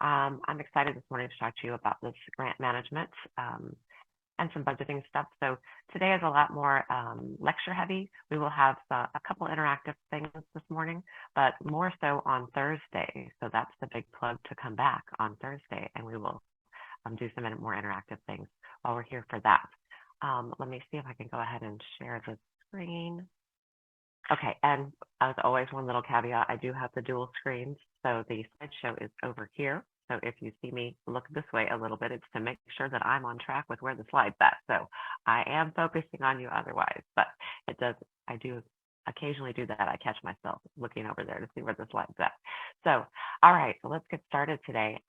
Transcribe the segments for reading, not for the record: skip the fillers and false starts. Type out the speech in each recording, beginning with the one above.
I'm excited this morning to talk to you about this grant management and some budgeting stuff. So today is a lot more lecture heavy. We will have a couple interactive things this morning, but more so on Thursday. So that's the big plug to come back on Thursday, and we will do some more interactive things while we're here for that. Let me see if I can go ahead and share the screen. Okay, and as always, one little caveat, I do have the dual screens. So the slideshow is over here. So if you see me look this way a little bit, it's to make sure that I'm on track with where the slide's at. So I am focusing on you otherwise, but I do occasionally do that. I catch myself looking over there to see where the slide's at. So, all right, so let's get started today.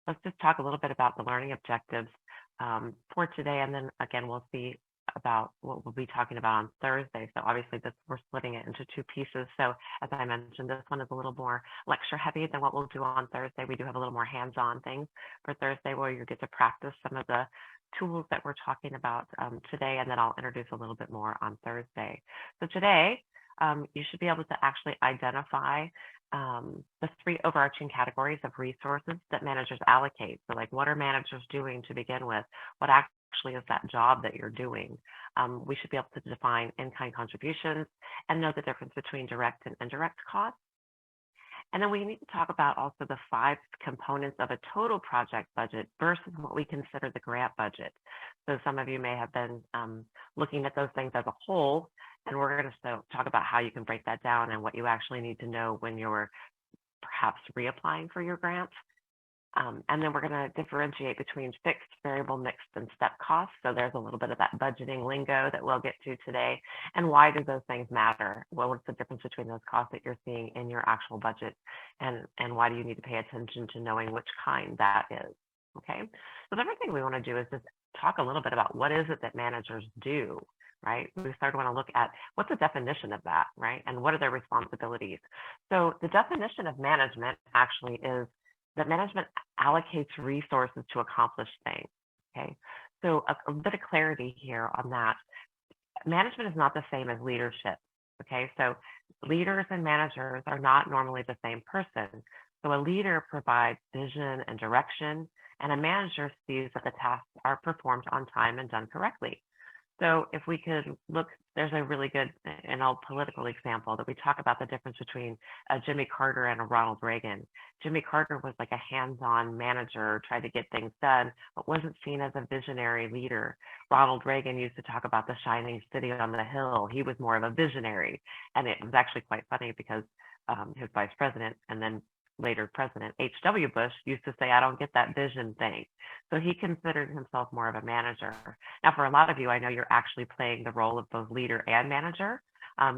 Let's just talk a little bit about the learning objectives for today, and then again, we'll see about what we'll be talking about on Thursday. So obviously we're splitting it into two pieces. So as I mentioned, this one is a little more lecture heavy than what we'll do on Thursday. We do have a little more hands-on things for Thursday where you get to practice some of the tools that we're talking about today, and then I'll introduce a little bit more on Thursday. So today, you should be able to actually identify the three overarching categories of resources that managers allocate. So like, what are managers doing to begin with? What actually is that job that you're doing? We should be able to define in-kind contributions and know the difference between direct and indirect costs. And then we need to talk about also the 5 components of a total project budget versus what we consider the grant budget. So some of you may have been looking at those things as a whole, and we're going to talk about how you can break that down and what you actually need to know when you're perhaps reapplying for your grant. And then we're going to differentiate between fixed, variable, mixed, and step costs. So there's a little bit of that budgeting lingo that we'll get to today. And why do those things matter? What's the difference between those costs that you're seeing in your actual budget? And why do you need to pay attention to knowing which kind that is? Okay. So the other thing we want to do is just talk a little bit about what is it that managers do, right? We start to want to look at what's the definition of that, right? And what are their responsibilities? So the definition of management actually is that management allocates resources to accomplish things, okay? So a bit of clarity here on that. Management is not the same as leadership, okay? So leaders and managers are not normally the same person. So a leader provides vision and direction, and a manager sees that the tasks are performed on time and done correctly. So if we could look, there's a really good and old political example that we talk about the difference between Jimmy Carter and a Ronald Reagan. Jimmy Carter was like a hands-on manager, tried to get things done, but wasn't seen as a visionary leader. Ronald Reagan used to talk about the shining city on the hill. He was more of a visionary. And it was actually quite funny because his vice president and then later President H.W. Bush used to say, I don't get that vision thing. So he considered himself more of a manager. Now, for a lot of you, I know you're actually playing the role of both leader and manager.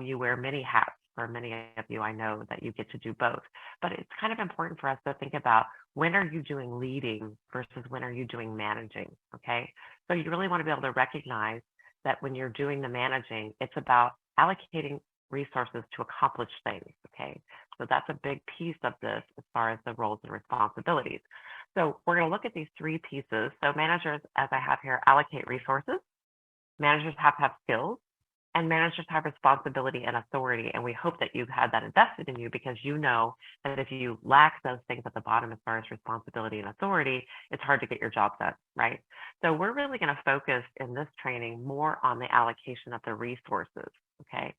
You wear many hats. For many of you, I know that you get to do both. But it's kind of important for us to think about, when are you doing leading versus when are you doing managing, okay? So you really want to be able to recognize that when you're doing the managing, it's about allocating resources to accomplish things, okay? So that's a big piece of this as far as the roles and responsibilities. So we're going to look at these 3 pieces. So managers, as I have here, allocate resources. Managers have to have skills, and managers have responsibility and authority. And we hope that you've had that invested in you, because you know that if you lack those things at the bottom as far as responsibility and authority, it's hard to get your job done, right? So we're really going to focus in this training more on the allocation of the resources, okay?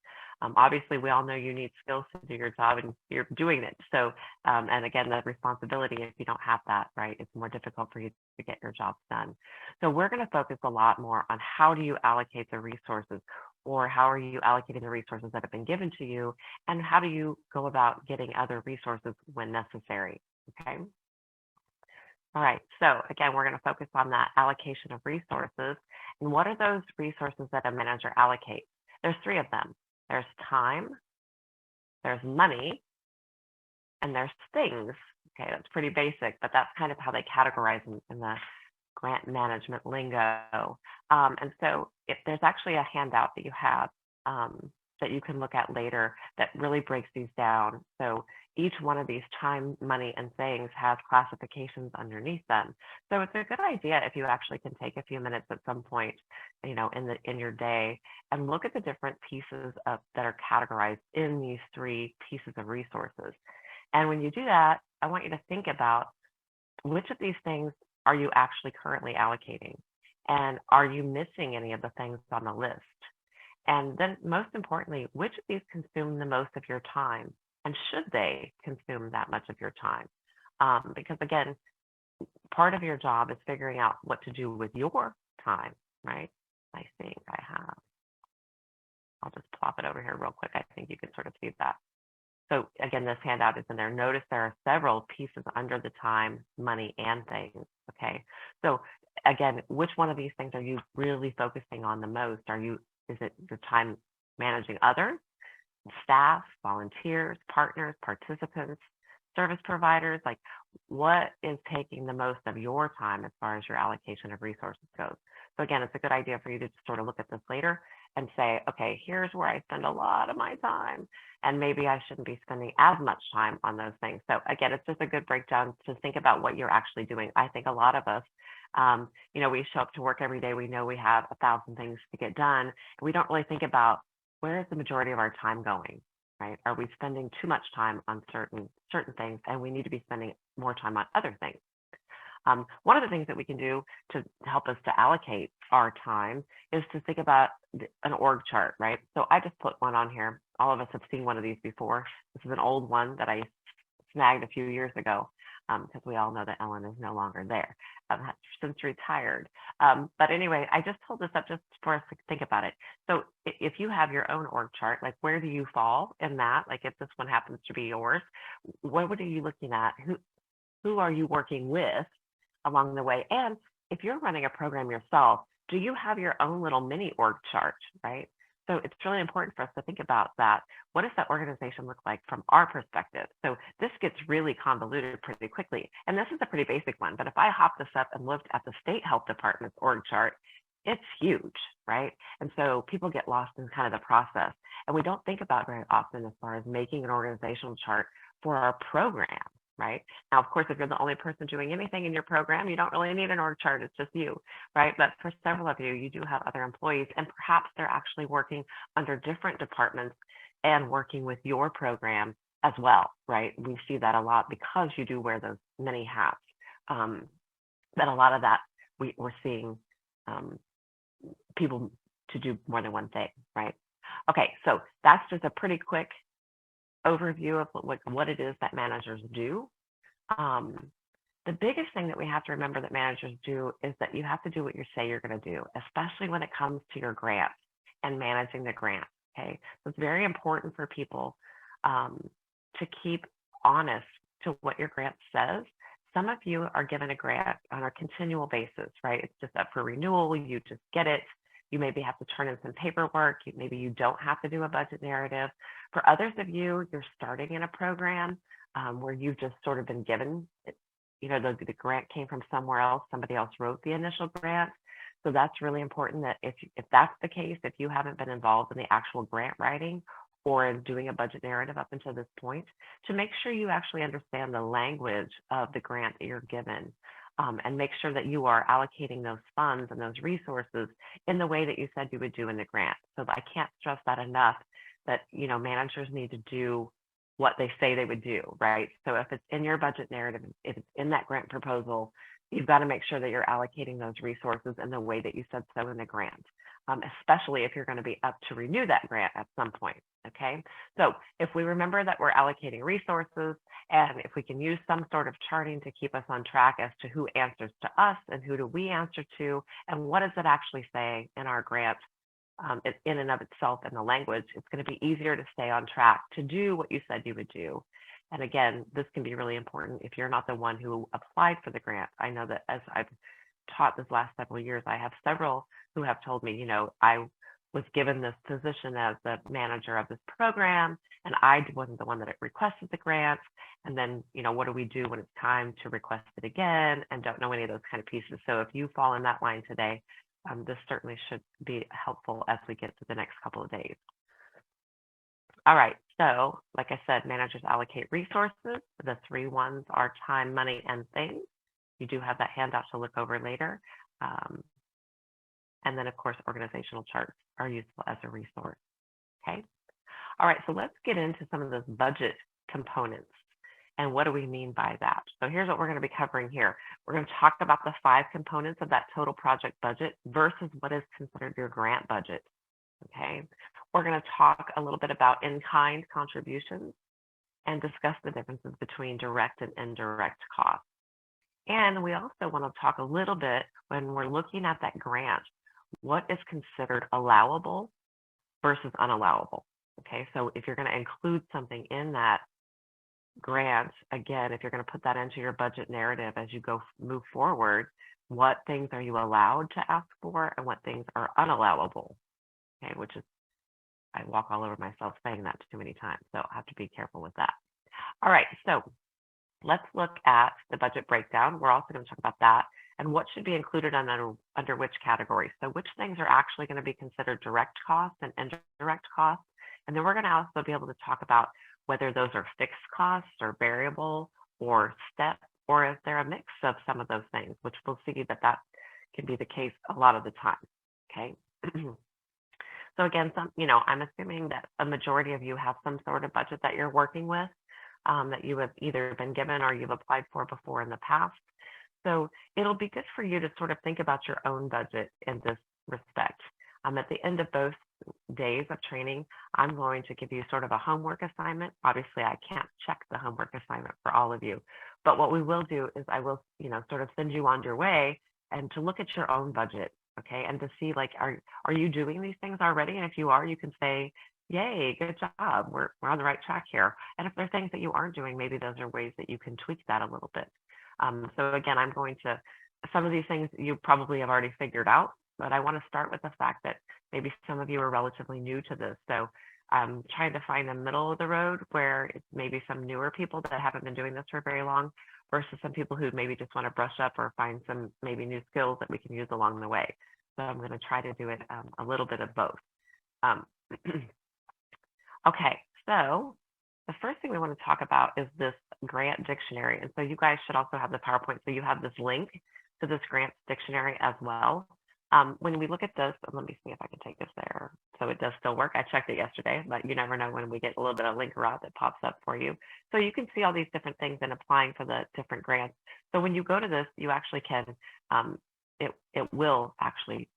Obviously, we all know you need skills to do your job, and you're doing it. So, and again, the responsibility, if you don't have that, right, it's more difficult for you to get your jobs done. So we're going to focus a lot more on how do you allocate the resources, or how are you allocating the resources that have been given to you, and how do you go about getting other resources when necessary, okay? All right, so again, we're going to focus on that allocation of resources. And what are those resources that a manager allocates? There's 3 of them. There's time, there's money, and there's things. Okay, that's pretty basic, but that's kind of how they categorize in the grant management lingo. And so if there's actually a handout that you have that you can look at later that really breaks these down. So each one of these time, money, and things has classifications underneath them. So it's a good idea if you actually can take a few minutes at some point, you know, in your day, and look at the different pieces that are categorized in these 3 pieces of resources. And when you do that, I want you to think about which of these things are you actually currently allocating? And are you missing any of the things on the list? And then most importantly, which of these consume the most of your time? And should they consume that much of your time? Because again, part of your job is figuring out what to do with your time, right? I think I have, I'll just plop it over here real quick. I think you can sort of see that. So again, this handout is in there. Notice there are several pieces under the time, money, and things, okay? So again, which one of these things are you really focusing on the most? Is it your time managing others, staff, volunteers, partners, participants, service providers? Like, what is taking the most of your time as far as your allocation of resources goes? So again, it's a good idea for you to sort of look at this later and say, okay, here's where I spend a lot of my time, and maybe I shouldn't be spending as much time on those things. So again, it's just a good breakdown to think about what you're actually doing. I think a lot of us, we show up to work every day. We know we have 1,000 things to get done. And we don't really think about where is the majority of our time going, right? Are we spending too much time on certain things, and we need to be spending more time on other things? One of the things that we can do to help us to allocate our time is to think about an org chart, right? So I just put one on here. All of us have seen one of these before. This is an old one that I snagged a few years ago, because we all know that Ellen is no longer there, since retired. But anyway, I just pulled this up just for us to think about it. So if you have your own org chart, like where do you fall in that? Like if this one happens to be yours, what are you looking at? Who are you working with along the way? And if you're running a program yourself, do you have your own little mini org chart, right? So it's really important for us to think about that. What does that organization look like from our perspective? So this gets really convoluted pretty quickly. And this is a pretty basic one, but if I hop this up and looked at the state health department's org chart, it's huge, right? And so people get lost in kind of the process. And we don't think about very often as far as making an organizational chart for our program, right? Now, of course, if you're the only person doing anything in your program, you don't really need an org chart. It's just you, right? But for several of you, you do have other employees, and perhaps they're actually working under different departments and working with your program as well, right? We see that a lot because you do wear those many hats. That a lot of that we're seeing people to do more than one thing, right? Okay, so that's just a pretty quick overview of what it is that managers do. The biggest thing that we have to remember that managers do is that you have to do what you say you're going to do, especially when it comes to your grants and managing the grant. Okay, so it's very important for people to keep honest to what your grant says. Some of you are given a grant on a continual basis, right? It's just up for renewal. You just get it. You maybe have to turn in some paperwork. Maybe you don't have to do a budget narrative. For others of you, you're starting in a program where you've just sort of been given, the grant came from somewhere else. Somebody else wrote the initial grant. So that's really important that if that's the case, if you haven't been involved in the actual grant writing or in doing a budget narrative up until this point, to make sure you actually understand the language of the grant that you're given. And make sure that you are allocating those funds and those resources in the way that you said you would do in the grant. So I can't stress that enough, that managers need to do what they say they would do, right? So if it's in your budget narrative, if it's in that grant proposal, you've got to make sure that you're allocating those resources in the way that you said so in the grant, especially if you're going to be up to renew that grant at some point, okay? So if we remember that we're allocating resources, and if we can use some sort of charting to keep us on track as to who answers to us and who do we answer to, and what does it actually say in our grant, in and of itself in the language, it's going to be easier to stay on track to do what you said you would do. And again, this can be really important if you're not the one who applied for the grant. I know that as I've taught this last several years, I have several who have told me, I was given this position as the manager of this program, and I wasn't the one that requested the grant. And then, what do we do when it's time to request it again, and don't know any of those kind of pieces. So if you fall in that line today, this certainly should be helpful as we get to the next couple of days. All right, so like I said, managers allocate resources. The 3 ones are time, money, and things. You do have that handout to look over later. And then, of course, organizational charts are useful as a resource, okay? All right, so let's get into some of those budget components And what do we mean by that? So here's what we're going to be covering here. We're going to talk about the 5 components of that total project budget versus what is considered your grant budget. Okay. We're going to talk a little bit about in-kind contributions and discuss the differences between direct and indirect costs. And we also want to talk a little bit when we're looking at that grant, what is considered allowable versus unallowable. Okay, so if you're going to include something in that grant, again, if you're going to put that into your budget narrative as you move forward, what things are you allowed to ask for and what things are unallowable? Okay, which is, I walk all over myself saying that too many times, so I have to be careful with that. All right, so let's look at the budget breakdown. We're also going to talk about that and what should be included under which category. So which things are actually going to be considered direct costs and indirect costs. And then we're going to also be able to talk about whether those are fixed costs or variable or step, or if they're a mix of some of those things, which we'll see that that can be the case a lot of the time. Okay. So again, I'm assuming that a majority of you have some sort of budget that you're working with, that you have either been given or you've applied for before in the past. So it'll be good for you to sort of think about your own budget in this respect. At the end of both days of training, I'm going to give you sort of a homework assignment. Obviously, I can't check the homework assignment for all of you, but what we will do is I will, sort of send you on your way and to look at your own budget, okay, and to see like, are you doing these things already? And if you are, you can say, yay, good job, we're on the right track here. And if there are things that you aren't doing, maybe those are ways that you can tweak that a little bit. So again, I'm going to, some of these things you probably have already figured out, but I want to start with the fact that maybe some of you are relatively new to this. So I'm trying to find the middle of the road where it's maybe some newer people that haven't been doing this for very long versus some people who maybe just want to brush up or find some maybe new skills that we can use along the way. So I'm going to try to do it a little bit of both. Okay, so the first thing we want to talk about is this grant dictionary. And so you guys should also have the PowerPoint. So you have this link to this grant dictionary as well. When we look at this, let me see if I can take this there. So it does still work. I checked it yesterday, but you never know when we get a little bit of link rot that pops up for you. So you can see all these different things and applying for the different grants. So when you go to this, you actually can, it will actually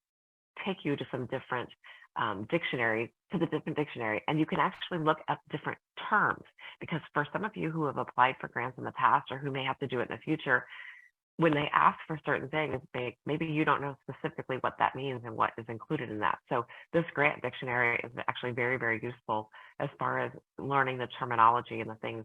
take you to some different dictionaries, to the different dictionary, and you can actually look up different terms, because for some of you who have applied for grants in the past or who may have to do it in the future, when they ask for certain things, maybe you don't know specifically what that means and what is included in that. So this grant dictionary is actually very, very useful as far as learning the terminology and the things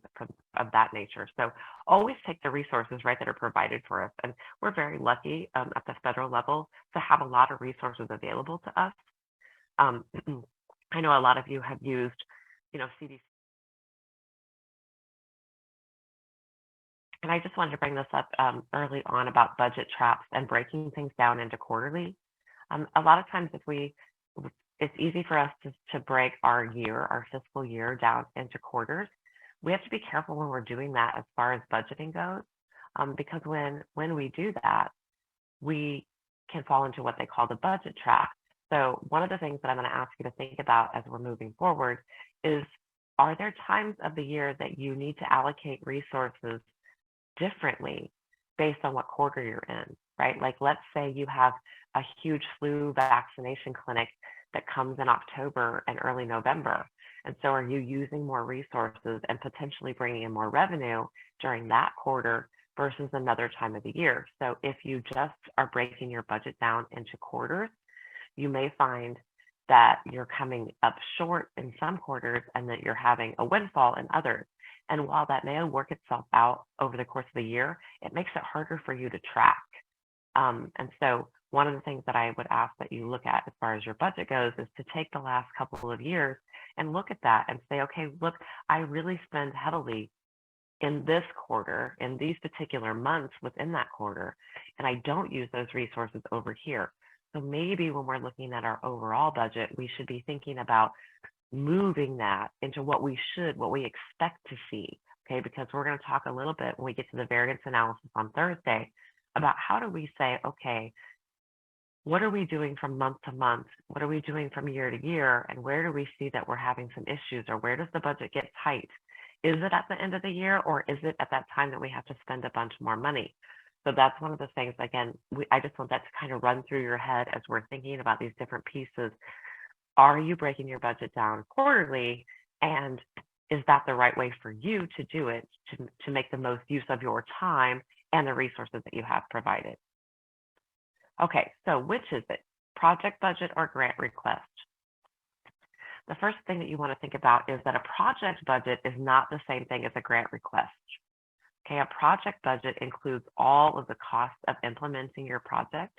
of that nature. So always take the resources, right, that are provided for us. And we're very lucky at the federal level to have a lot of resources available to us. I know a lot of you have used, CDC. And I just wanted to bring this up early on about budget traps and breaking things down into quarterly. A lot of times it's easy for us to break our fiscal year down into quarters. We have to be careful when we're doing that as far as budgeting goes, because when we do that, we can fall into what they call the budget trap. So one of the things that I'm going to ask you to think about as we're moving forward is, are there times of the year that you need to allocate resources differently based on what quarter you're in, right? Like, let's say you have a huge flu vaccination clinic that comes in October and early November. And so are you using more resources and potentially bringing in more revenue during that quarter versus another time of the year? So if you just are breaking your budget down into quarters, you may find that you're coming up short in some quarters and that you're having a windfall in others. And while that may work itself out over the course of the year, it makes it harder for you to track. And so one of the things that I would ask that you look at as far as your budget goes is to take the last couple of years and look at that and say, okay, look, I really spend heavily in this quarter, in these particular months within that quarter, and I don't use those resources over here. So maybe when we're looking at our overall budget, we should be thinking about moving that into what we expect to see, okay? Because we're going to talk a little bit when we get to the variance analysis on Thursday about how do we say, okay, what are we doing from month to month? What are we doing from year to year? And where do we see that we're having some issues, or where does the budget get tight? Is it at the end of the year, or is it at that time that we have to spend a bunch more money? So that's one of the things, again, I just want that to kind of run through your head as we're thinking about these different pieces. Are you breaking your budget down quarterly? And is that the right way for you to do it to make the most use of your time and the resources that you have provided? Okay, so which is it? Project budget or grant request? The first thing that you want to think about is that a project budget is not the same thing as a grant request. Okay, a project budget includes all of the costs of implementing your project,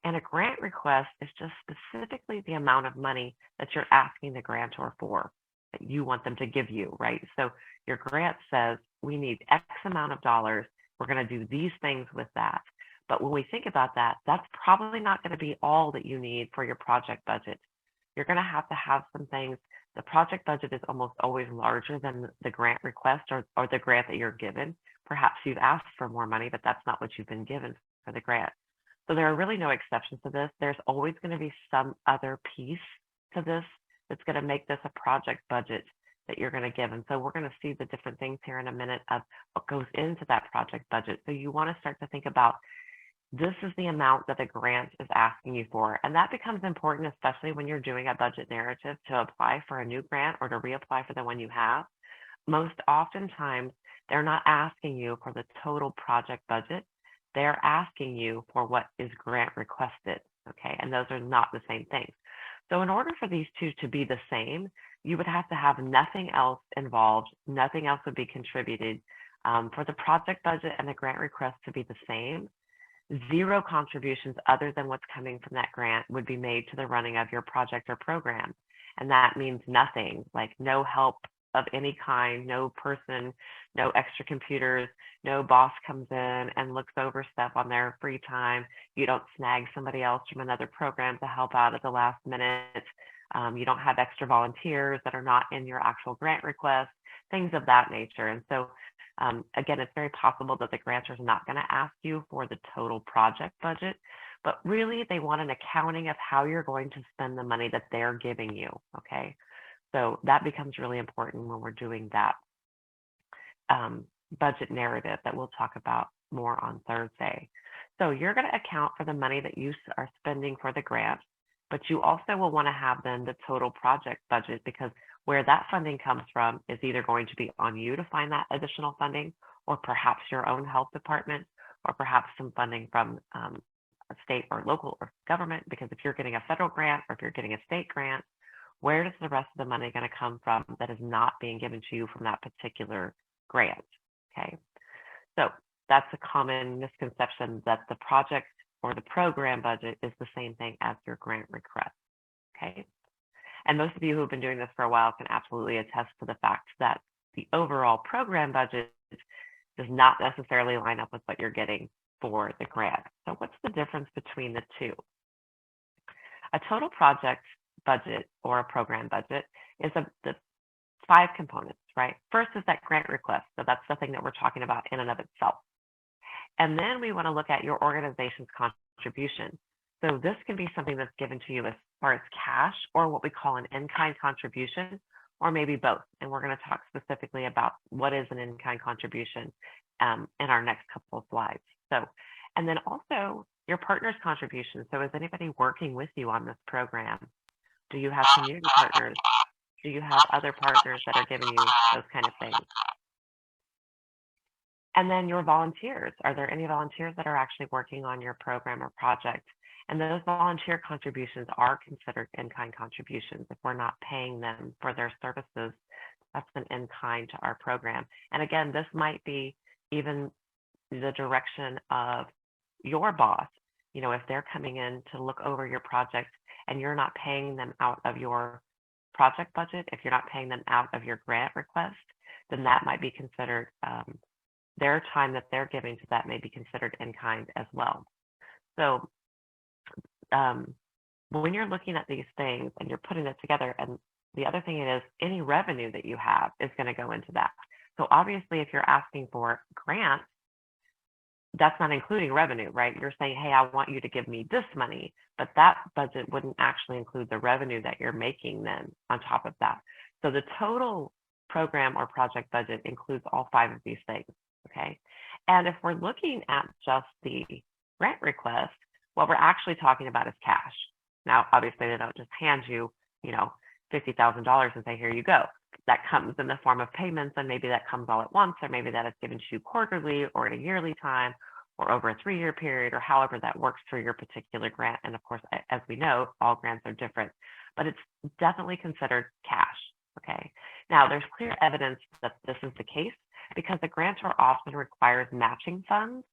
and a grant request is just specifically the amount of money that you're asking the grantor for, that you want them to give you, right? So your grant says, we need X amount of dollars. We're going to do these things with that. But when we think about that, that's probably not going to be all that you need for your project budget. You're going to have some things. The project budget is almost always larger than the grant request or the grant that you're given. Perhaps you've asked for more money, but that's not what you've been given for the grant. So there are really no exceptions to this. There's always going to be some other piece to this that's going to make this a project budget that you're going to give. And so we're going to see the different things here in a minute of what goes into that project budget. So you want to start to think about, this is the amount that the grant is asking you for. And that becomes important, especially when you're doing a budget narrative to apply for a new grant or to reapply for the one you have. Most oftentimes, they're not asking you for the total project budget. They're asking you for what is grant requested, okay? And those are not the same things. So in order for these two to be the same, you would have to have nothing else involved, nothing else would be contributed. For the project budget and the grant request to be the same, zero contributions other than what's coming from that grant would be made to the running of your project or program. And that means nothing, like no help of any kind, no person, no extra computers, no boss comes in and looks over stuff on their free time. You don't snag somebody else from another program to help out at the last minute. You don't have extra volunteers that are not in your actual grant request, things of that nature. And so again, it's very possible that the grantor is not going to ask you for the total project budget, but really they want an accounting of how you're going to spend the money that they're giving you, okay? So that becomes really important when we're doing that budget narrative that we'll talk about more on Thursday. So you're going to account for the money that you are spending for the grant, but you also will want to have then the total project budget, because where that funding comes from is either going to be on you to find that additional funding, or perhaps your own health department, or perhaps some funding from a state or local or government, because if you're getting a federal grant or if you're getting a state grant, where does the rest of the money going to come from that is not being given to you from that particular grant? Okay, so that's a common misconception, that the project or the program budget is the same thing as your grant request. Okay, and most of you who have been doing this for a while can absolutely attest to the fact that the overall program budget does not necessarily line up with what you're getting for the grant. So what's the difference between the two? A total project budget or a program budget is the 5 components, right? First is that grant request. So that's the thing that we're talking about in and of itself. And then we want to look at your organization's contribution. So this can be something that's given to you as far as cash, or what we call an in-kind contribution, or maybe both. And we're going to talk specifically about what is an in-kind contribution in our next couple of slides. So, and then also your partner's contribution. So is anybody working with you on this program? Do you have community partners? Do you have other partners that are giving you those kind of things? And then your volunteers. Are there any volunteers that are actually working on your program or project? And those volunteer contributions are considered in-kind contributions. If we're not paying them for their services, that's an in-kind to our program. And again, this might be even the direction of your boss. You know, if they're coming in to look over your project and you're not paying them out of your project budget, if you're not paying them out of your grant request, then that might be considered, their time that they're giving to that may be considered in kind as well. So when you're looking at these things and you're putting it together, and the other thing is any revenue that you have is going to go into that. So obviously, if you're asking for grants, that's not including revenue, right? You're saying, hey, I want you to give me this money, but that budget wouldn't actually include the revenue that you're making then on top of that. So the total program or project budget includes all 5 of these things, okay? And if we're looking at just the grant request, what we're actually talking about is cash. Now, obviously, they don't just hand you, $50,000 and say, here you go. That comes in the form of payments, and maybe that comes all at once, or maybe that is given to you quarterly or at a yearly time or over a 3-year period, or however that works for your particular grant. And of course, as we know, all grants are different, but it's definitely considered cash, okay? Now, there's clear evidence that this is the case because the grantor often requires matching funds.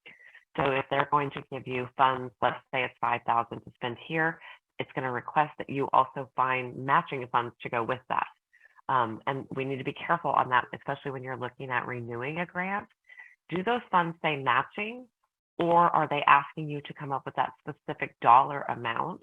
So if they're going to give you funds, let's say it's $5,000 to spend here, it's going to request that you also find matching funds to go with that. And we need to be careful on that, especially when you're looking at renewing a grant. Do those funds say matching, or are they asking you to come up with that specific dollar amount?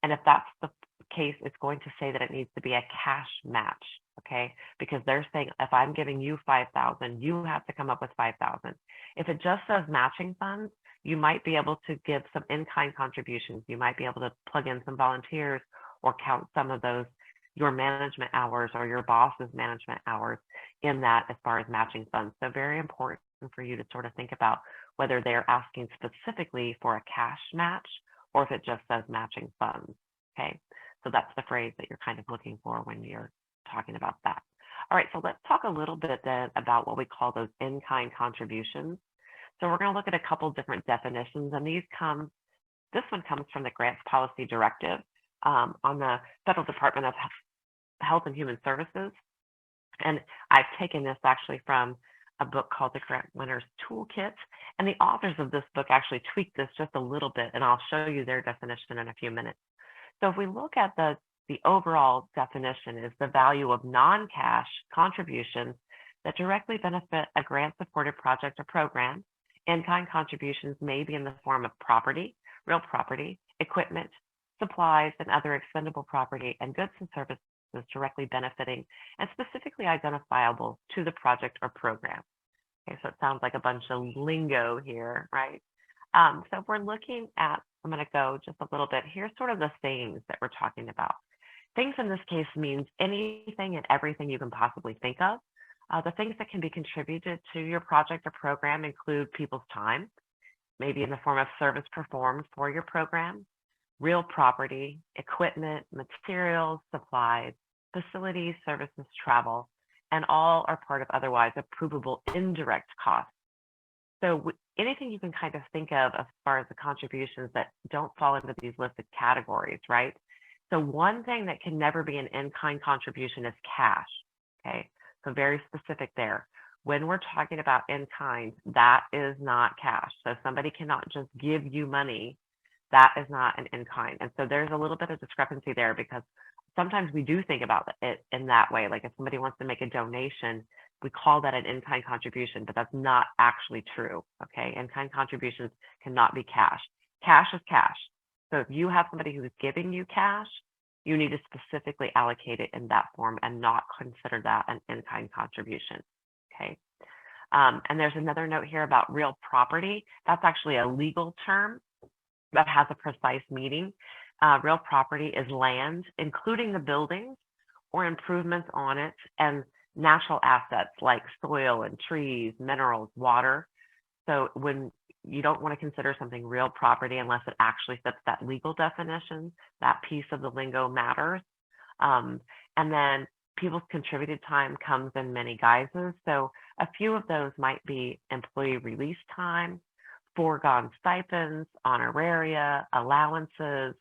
And if that's the case, it's going to say that it needs to be a cash match, okay? Because they're saying, if I'm giving you $5,000, you have to come up with $5,000. If it just says matching funds, you might be able to give some in-kind contributions. You might be able to plug in some volunteers or count some of those, your management hours or your boss's management hours in that as far as matching funds. So very important for you to sort of think about whether they're asking specifically for a cash match or if it just says matching funds, okay? So that's the phrase that you're kind of looking for when you're talking about that. All right, so let's talk a little bit then about what we call those in-kind contributions. So we're going to look at a couple different definitions, and this one comes from the Grants Policy Directive on the Federal Department of Health and Human Services. And I've taken this actually from a book called The Grant Winners Toolkit. And the authors of this book actually tweaked this just a little bit, and I'll show you their definition in a few minutes. So if we look at the overall definition is the value of non-cash contributions that directly benefit a grant-supported project or program. In-kind contributions may be in the form of property, real property, equipment, supplies, and other expendable property, and goods and services directly benefiting and specifically identifiable to the project or program. Okay, so it sounds like a bunch of lingo here, right? So if we're looking at, I'm going to go just a little bit, here's sort of the things that we're talking about. Things in this case means anything and everything you can possibly think of. The things that can be contributed to your project or program include people's time, maybe in the form of service performed for your program, real property, equipment, materials, supplies, facilities, services, travel, and all are part of otherwise approvable indirect costs. So anything you can kind of think of as far as the contributions that don't fall into these listed categories, right? So one thing that can never be an in-kind contribution is cash, okay? So very specific there. When we're talking about in-kind, that is not cash. So somebody cannot just give you money. That is not an in-kind. And so there's a little bit of discrepancy there because sometimes we do think about it in that way. Like if somebody wants to make a donation, we call that an in-kind contribution, but that's not actually true, okay? In-kind contributions cannot be cash. Cash is cash. So if you have somebody who is giving you cash, you need to specifically allocate it in that form and not consider that an in-kind contribution, okay? And there's another note here about real property. That's actually a legal term that has a precise meaning. Real property is land, including the buildings or improvements on it, and natural assets like soil and trees, minerals, water. So when you don't want to consider something real property unless it actually fits that legal definition, that piece of the lingo matters. And then people's contributed time comes in many guises. So a few of those might be employee release time, foregone stipends, honoraria, allowances,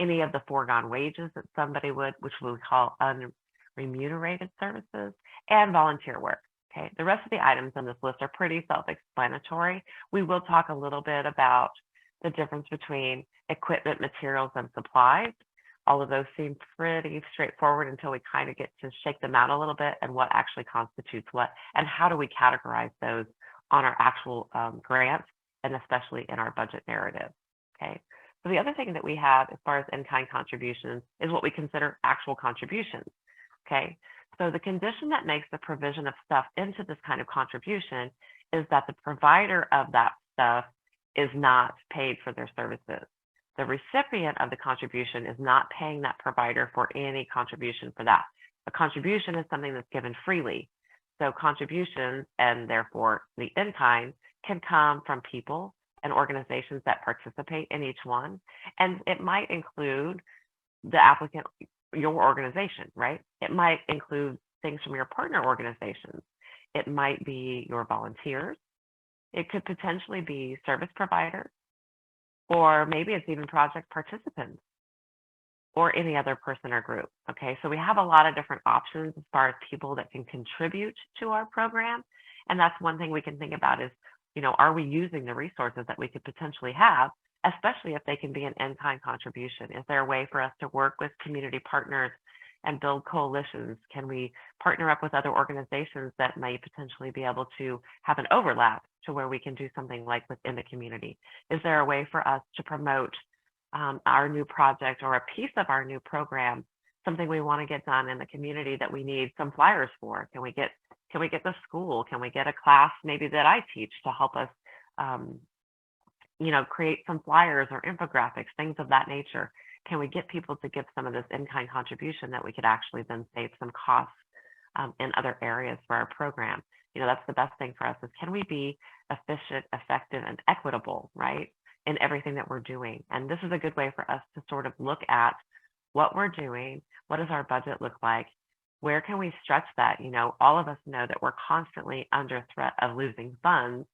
any of the foregone wages that somebody would, which we would call unremunerated services, and volunteer work. Okay, the rest of the items on this list are pretty self-explanatory. We will talk a little bit about the difference between equipment, materials, and supplies. All of those seem pretty straightforward until we kind of get to shake them out a little bit and what actually constitutes what, and how do we categorize those on our actual grants, and especially in our budget narrative, okay? So the other thing that we have as far as in-kind contributions is what we consider actual contributions, okay? So the condition that makes the provision of stuff into this kind of contribution is that the provider of that stuff is not paid for their services. The recipient of the contribution is not paying that provider for any contribution for that. A contribution is something that's given freely. So contributions and therefore the in-kind can come from people and organizations that participate in each one. And it might include the applicant, your organization, right? It might include things from your partner organizations. It might be your volunteers. It could potentially be service providers, or maybe it's even project participants or any other person or group. Okay, so we have a lot of different options as far as people that can contribute to our program. And that's one thing we can think about is, are we using the resources that we could potentially have, especially if they can be an in-kind contribution? Is there a way for us to work with community partners and build coalitions? Can we partner up with other organizations that may potentially be able to have an overlap to where we can do something like within the community? Is there a way for us to promote our new project or a piece of our new program, something we want to get done in the community that we need some flyers for? Can we get the school? Can we get a class maybe that I teach to help us, create some flyers or infographics, things of that nature? Can we get people to give some of this in-kind contribution that we could actually then save some costs in other areas for our program? That's the best thing for us is, can we be efficient, effective, and equitable, right, in everything that we're doing? And this is a good way for us to sort of look at what we're doing. What does our budget look like? Where can we stretch that? All of us know that we're constantly under threat of losing funds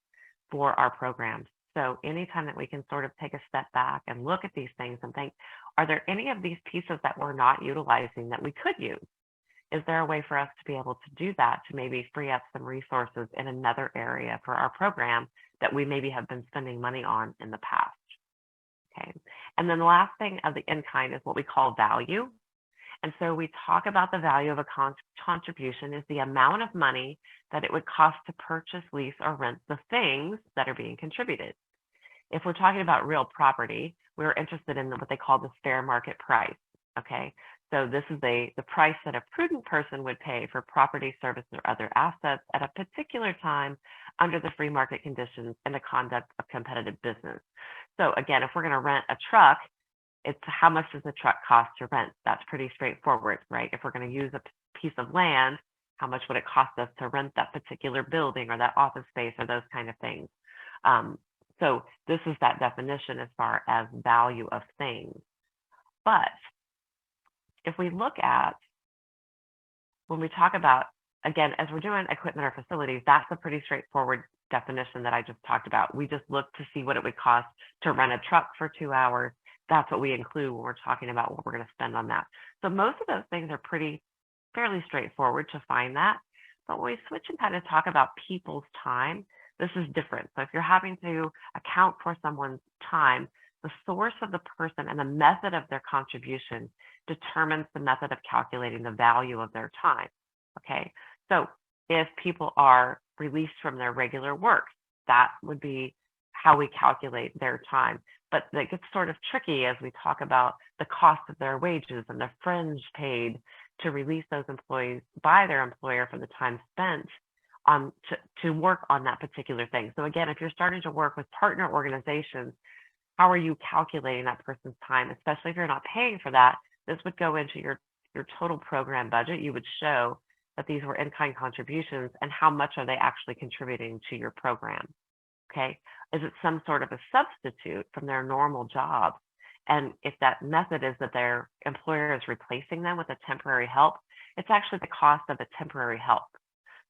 for our programs. So anytime that we can sort of take a step back and look at these things and think, are there any of these pieces that we're not utilizing that we could use? Is there a way for us to be able to do that, to maybe free up some resources in another area for our program that we maybe have been spending money on in the past? Okay. And then the last thing of the in-kind is what we call value. And so we talk about the value of a contribution is the amount of money that it would cost to purchase, lease, or rent the things that are being contributed. If we're talking about real property, we're interested in what they call the fair market price. Okay, so this is the price that a prudent person would pay for property, service, or other assets at a particular time under the free market conditions and the conduct of competitive business. So again, if we're going to rent a truck, it's how much does the truck cost to rent? That's pretty straightforward, right? If we're going to use a piece of land, how much would it cost us to rent that particular building or that office space or those kind of things? So this is that definition as far as value of things. But if we look at, when we talk about, again, as we're doing equipment or facilities, that's a pretty straightforward definition that I just talked about. We just look to see what it would cost to rent a truck for 2 hours. That's what we include when we're talking about what we're going to spend on that. So most of those things are fairly straightforward to find that. But when we switch and kind of talk about people's time, this is different. So if you're having to account for someone's time, the source of the person and the method of their contribution determines the method of calculating the value of their time. Okay, so if people are released from their regular work, that would be how we calculate their time. But that gets sort of tricky as we talk about the cost of their wages and the fringe paid to release those employees by their employer for the time spent to work on that particular thing. So again, if you're starting to work with partner organizations, how are you calculating that person's time? Especially if you're not paying for that, this would go into your total program budget. You would show that these were in-kind contributions and how much are they actually contributing to your program. Okay, is it some sort of a substitute from their normal job? And if that method is that their employer is replacing them with a temporary help, it's actually the cost of a temporary help.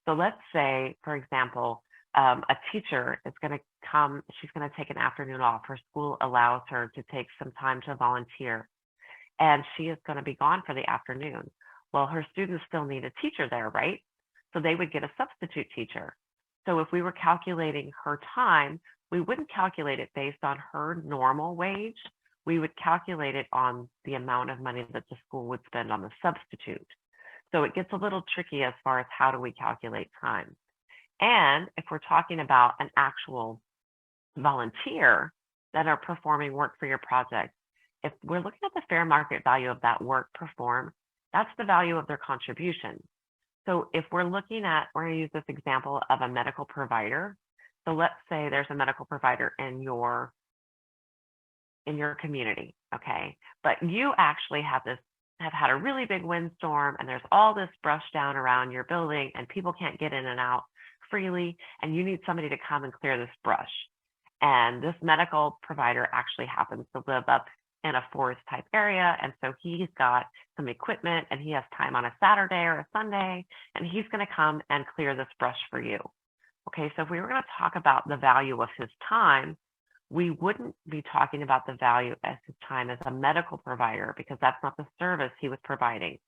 So let's say, for example, a teacher is going to come, she's going to take an afternoon off. Her school allows her to take some time to volunteer, and she is going to be gone for the afternoon. Well, her students still need a teacher there, right? So they would get a substitute teacher. So if we were calculating her time, we wouldn't calculate it based on her normal wage. We would calculate it on the amount of money that the school would spend on the substitute. So it gets a little tricky as far as how do we calculate time. And if we're talking about an actual volunteer that are performing work for your project, if we're looking at the fair market value of that work performed, that's the value of their contribution. So if we're looking at, we're going to use this example of a medical provider. So let's say there's a medical provider in your community, okay? But you actually have this have had a really big windstorm and there's all this brush down around your building and people can't get in and out freely, and you need somebody to come and clear this brush. And this medical provider actually happens to live up in a forest type area. And so he's got some equipment and he has time on a Saturday or a Sunday, and he's going to come and clear this brush for you. Okay, so if we were going to talk about the value of his time, we wouldn't be talking about the value of his time as a medical provider, because that's not the service he was providing.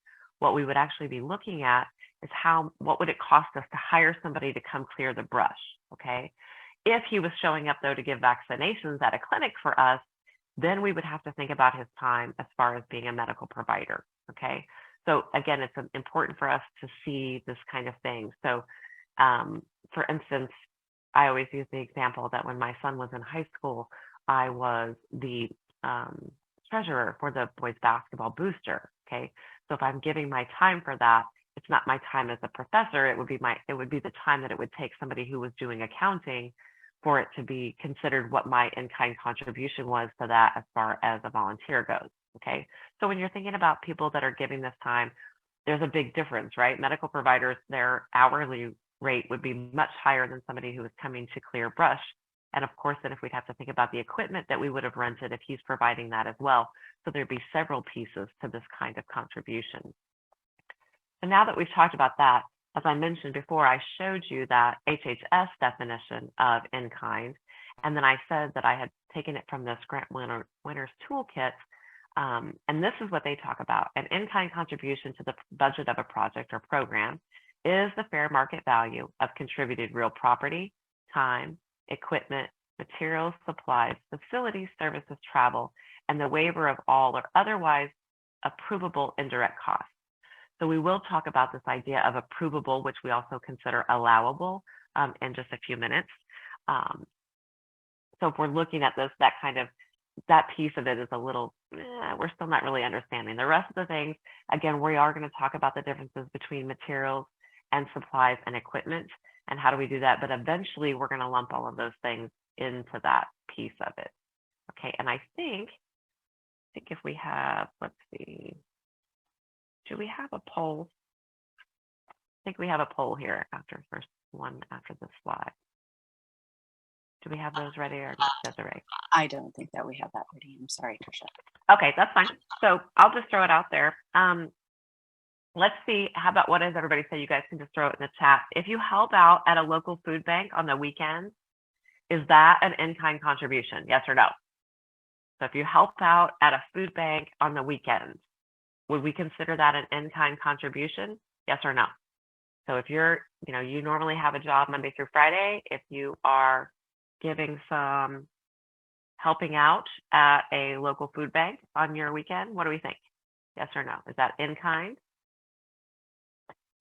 What we would actually be looking at is what would it cost us to hire somebody to come clear the brush, okay? If he was showing up though to give vaccinations at a clinic for us, then we would have to think about his time as far as being a medical provider, okay? So again, it's important for us to see this kind of thing. So for instance, I always use the example that when my son was in high school, I was the treasurer for the boys basketball booster, okay? So if I'm giving my time for that, it's not my time as a professor, it would be the time that it would take somebody who was doing accounting for it to be considered what my in-kind contribution was to that as far as a volunteer goes, okay? So when you're thinking about people that are giving this time, there's a big difference, right? Medical providers, their hourly rate would be much higher than somebody who is coming to clear brush. And of course, then if we'd have to think about the equipment that we would have rented if he's providing that as well. So there'd be several pieces to this kind of contribution. So now that we've talked about that, as I mentioned before, I showed you that HHS definition of in-kind, and then I said that I had taken it from this Grant Winners Toolkit, and this is what they talk about. An in-kind contribution to the budget of a project or program is the fair market value of contributed real property, time, equipment, materials, supplies, facilities, services, travel, and the waiver of all or otherwise approvable indirect costs. So we will talk about this idea of approvable, which we also consider allowable, in just a few minutes. So if we're looking at this, that piece of it is a little, we're still not really understanding. The rest of the things, again, we are going to talk about the differences between materials and supplies and equipment, and how do we do that? But eventually we're going to lump all of those things into that piece of it. Okay, and I think if we have, let's see, do we have a poll? I think we have a poll here after first one after the slide. Do we have those ready, or Desiree? I don't think that we have that ready. I'm sorry, Tricia. Okay, that's fine. So I'll just throw it out there. Let's see, how about what does everybody say? You guys can just throw it in the chat. If you help out at a local food bank on the weekends, is that an in-kind contribution? Yes or no? So if you help out at a food bank on the weekends, would we consider that an in-kind contribution? Yes or no? So if you're, you normally have a job Monday through Friday, if you are giving some helping out at a local food bank on your weekend, what do we think? Yes or no? Is that in-kind?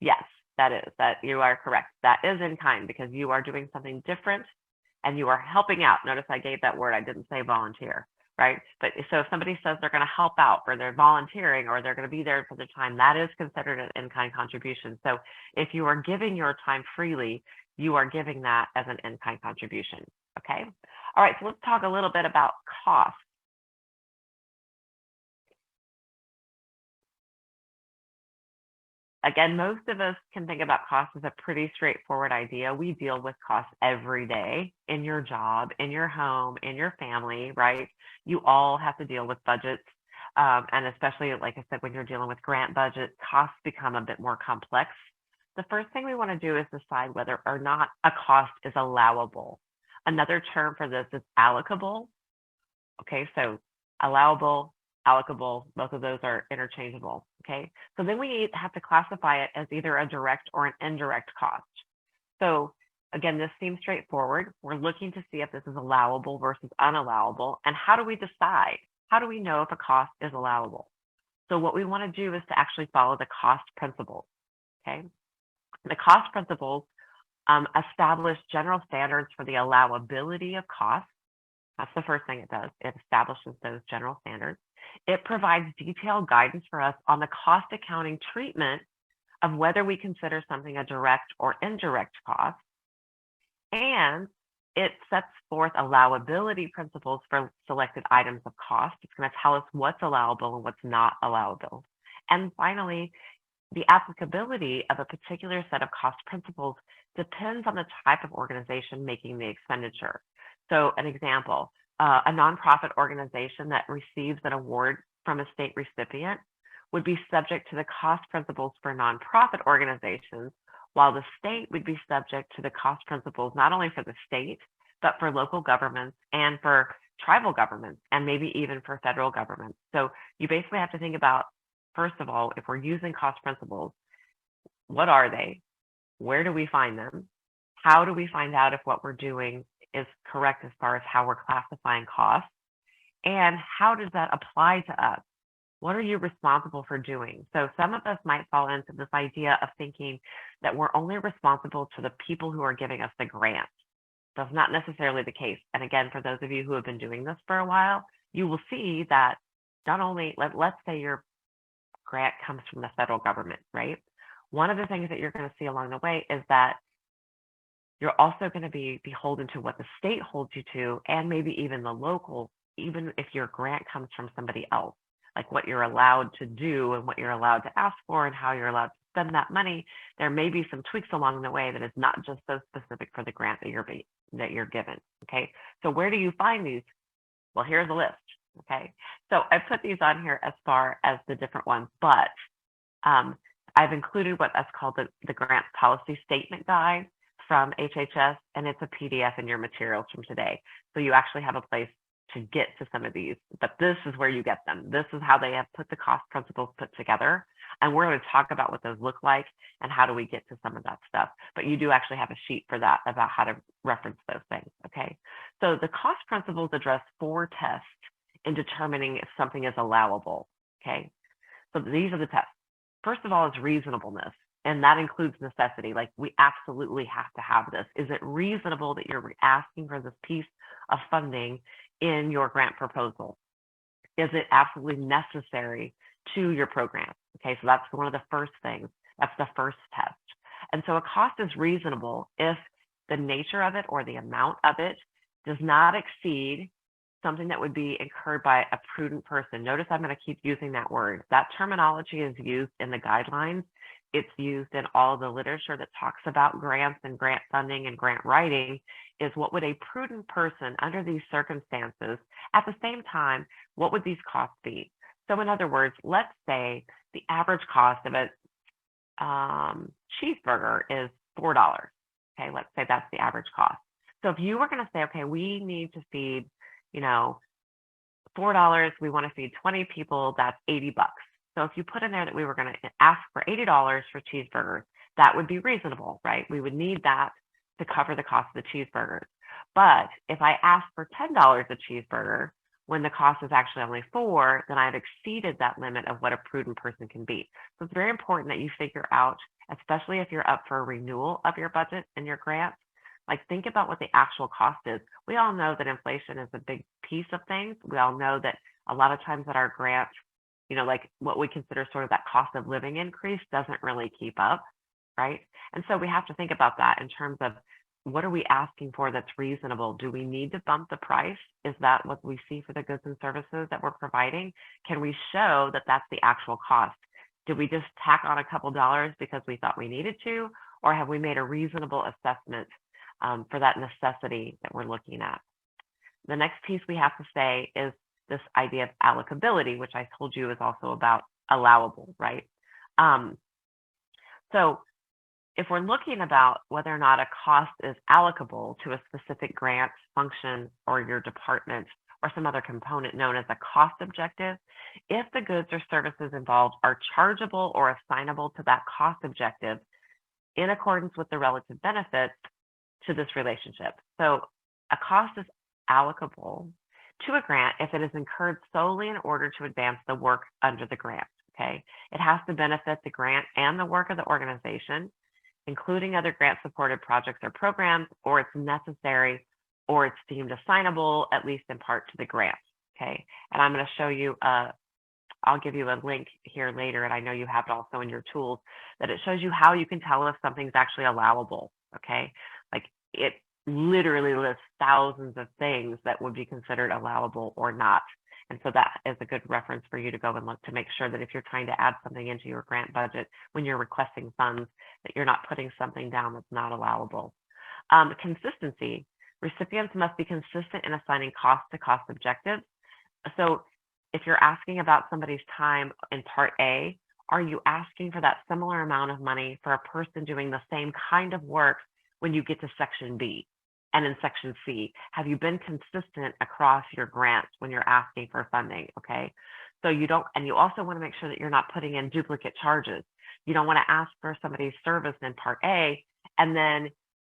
Yes, that you are correct. That is in kind, because you are doing something different and you are helping out. Notice I gave that word, I didn't say volunteer, right? But so if somebody says they're going to help out, or they're volunteering, or they're going to be there for their time, that is considered an in-kind contribution. So if you are giving your time freely, you are giving that as an in-kind contribution, okay? All right, so let's talk a little bit about cost. Again, most of us can think about cost as a pretty straightforward idea. We deal with costs every day in your job, in your home, in your family, right? You all have to deal with budgets. And especially, like I said, when you're dealing with grant budgets, costs become a bit more complex. The first thing we want to do is decide whether or not a cost is allowable. Another term for this is allocable. Okay, so allowable, allocable, both of those are interchangeable, okay? So then we have to classify it as either a direct or an indirect cost. So again, this seems straightforward. We're looking to see if this is allowable versus unallowable. And how do we decide? How do we know if a cost is allowable? So what we want to do is to actually follow the cost principles, okay? The cost principles establish general standards for the allowability of costs. That's the first thing it does. It establishes those general standards. It provides detailed guidance for us on the cost accounting treatment of whether we consider something a direct or indirect cost. And it sets forth allowability principles for selected items of cost. It's going to tell us what's allowable and what's not allowable. And finally, the applicability of a particular set of cost principles depends on the type of organization making the expenditure. So an example, a nonprofit organization that receives an award from a state recipient would be subject to the cost principles for nonprofit organizations, while the state would be subject to the cost principles not only for the state, but for local governments and for tribal governments, and maybe even for federal governments. So you basically have to think about, first of all, if we're using cost principles, what are they? Where do we find them? How do we find out if what we're doing is correct as far as how we're classifying costs? And how does that apply to us? What are you responsible for doing? So some of us might fall into this idea of thinking that we're only responsible to the people who are giving us the grant. That's not necessarily the case. And again, for those of you who have been doing this for a while, you will see that not only, let's say your grant comes from the federal government, right? One of the things that you're going to see along the way is that you're also going to be beholden to what the state holds you to, and maybe even the local, even if your grant comes from somebody else, like what you're allowed to do and what you're allowed to ask for and how you're allowed to spend that money. There may be some tweaks along the way that is not just so specific for the grant that you're given. Okay, so where do you find these? Well, here's a list. Okay, so I put these on here as far as the different ones, but I've included what that's called the grant policy statement guide from HHS, and it's a PDF in your materials from today. So you actually have a place to get to some of these, but this is where you get them. This is how they have put the cost principles put together. And we're going to talk about what those look like and how do we get to some of that stuff. But you do actually have a sheet for that about how to reference those things, okay? So the cost principles address 4 tests in determining if something is allowable, okay? So these are the tests. First of all is reasonableness, and that includes necessity. Like, we absolutely have to have this. Is it reasonable that you're asking for this piece of funding in your grant proposal? Is it absolutely necessary to your program? Okay, so that's one of the first things. That's the first test. And so a cost is reasonable if the nature of it or the amount of it does not exceed something that would be incurred by a prudent person. Notice I'm going to keep using that word. That terminology is used in the guidelines. It's used in all the literature that talks about grants and grant funding and grant writing, is what would a prudent person under these circumstances, at the same time, what would these costs be? So in other words, let's say the average cost of a cheeseburger is $4. Okay, let's say that's the average cost. So if you were going to say, okay, we need to feed, $4, we want to feed 20 people, that's $80. So if you put in there that we were going to ask for $80 for cheeseburgers, that would be reasonable, right? We would need that to cover the cost of the cheeseburgers. But if I ask for $10 a cheeseburger, when the cost is actually only $4, then I've exceeded that limit of what a prudent person can be. So it's very important that you figure out, especially if you're up for a renewal of your budget and your grant, like, think about what the actual cost is. We all know that inflation is a big piece of things. We all know that a lot of times that our grant, like what we consider sort of that cost of living increase doesn't really keep up, right? And so we have to think about that in terms of, what are we asking for that's reasonable? Do we need to bump the price? Is that what we see for the goods and services that we're providing? Can we show that that's the actual cost? Did we just tack on a couple dollars because we thought we needed to? Or have we made a reasonable assessment for that necessity that we're looking at? The next piece we have to say is this idea of allocability, which I told you is also about allowable, right? So if we're looking about whether or not a cost is allocable to a specific grant, function, or your department, or some other component known as a cost objective, if the goods or services involved are chargeable or assignable to that cost objective in accordance with the relative benefits to this relationship. So a cost is allocable to a grant if it is incurred solely in order to advance the work under the grant, okay? It has to benefit the grant and the work of the organization, including other grant-supported projects or programs, or it's necessary, or it's deemed assignable, at least in part, to the grant, okay? And I'm going to show you, I'll give you a link here later, and I know you have it also in your tools, that it shows you how you can tell if something's actually allowable, okay? Like, it literally lists thousands of things that would be considered allowable or not. And so that is a good reference for you to go and look to make sure that if you're trying to add something into your grant budget when you're requesting funds, that you're not putting something down that's not allowable. Consistency. Recipients must be consistent in assigning cost to cost objectives. So if you're asking about somebody's time in Part A, are you asking for that similar amount of money for a person doing the same kind of work when you get to Section B? And in Section C, have you been consistent across your grants when you're asking for funding? Okay. So you don't, and you also want to make sure that you're not putting in duplicate charges. You don't want to ask for somebody's service in Part A, and then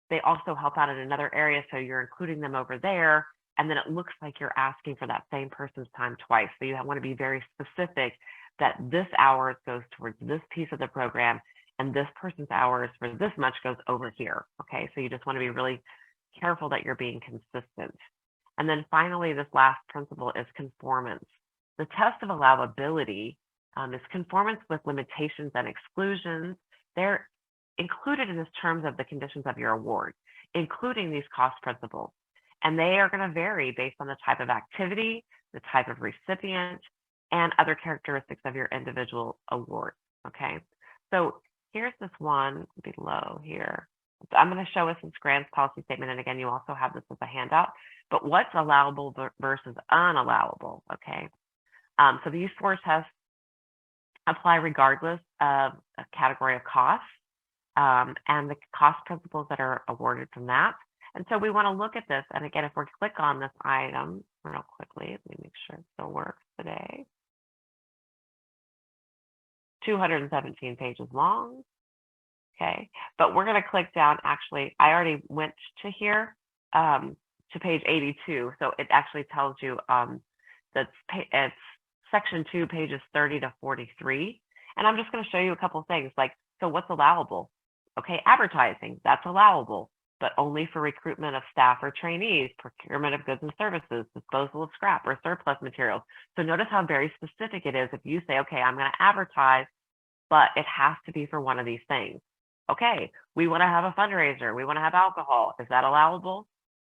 they also help out in another area. So you're including them over there. And then it looks like you're asking for that same person's time twice. So you want to be very specific that this hours goes towards this piece of the program, and this person's hours for this much goes over here. Okay. So you just want to be really careful that you're being consistent. And then finally, this last principle is conformance. The test of allowability is conformance with limitations and exclusions. They're included in the terms of the conditions of your award, including these cost principles. And they are going to vary based on the type of activity, the type of recipient, and other characteristics of your individual award. Okay. So here's this one below here. So I'm going to show us this grants policy statement. And again, you also have this as a handout, but what's allowable versus unallowable. Okay. So these four tests apply regardless of a category of cost and the cost principles that are awarded from that. And so we want to look at this. And again, if we click on this item real quickly, let me make sure it still works today. 217 pages long. Okay, but we're going to click down. Actually, I already went to here to page 82. So it actually tells you that it's section 2, pages 30 to 43. And I'm just going to show you a couple of things like, so what's allowable? Okay, advertising, that's allowable, but only for recruitment of staff or trainees, procurement of goods and services, disposal of scrap or surplus materials. So notice how very specific it is. If you say, okay, I'm going to advertise, but it has to be for one of these things. Okay, we want to have a fundraiser. We want to have alcohol. Is that allowable?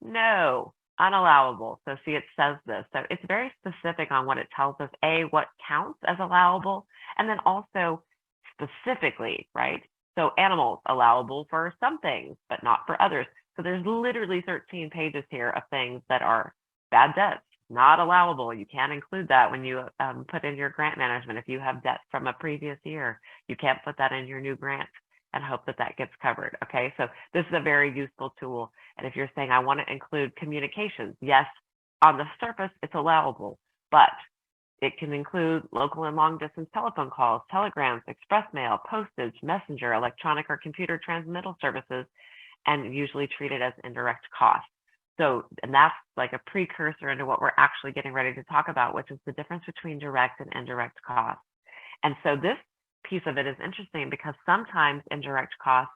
No, unallowable. So see, it says this. So it's very specific on what it tells us, A, what counts as allowable, and then also specifically, right? So animals allowable for some things, but not for others. So there's literally 13 pages here of things that are bad debts, not allowable. You can't include that when you put in your grant management. If you have debt from a previous year, you can't put that in your new grant and hope that that gets covered. Okay, so this is a very useful tool. And if you're saying I want to include communications, yes, on the surface it's allowable, but it can include local and long distance telephone calls, telegrams, express mail, postage, messenger, electronic or computer transmittal services, and usually treated as indirect costs. So, and that's like a precursor into what we're actually getting ready to talk about, which is the difference between direct and indirect costs. And so this piece of it is interesting because sometimes indirect costs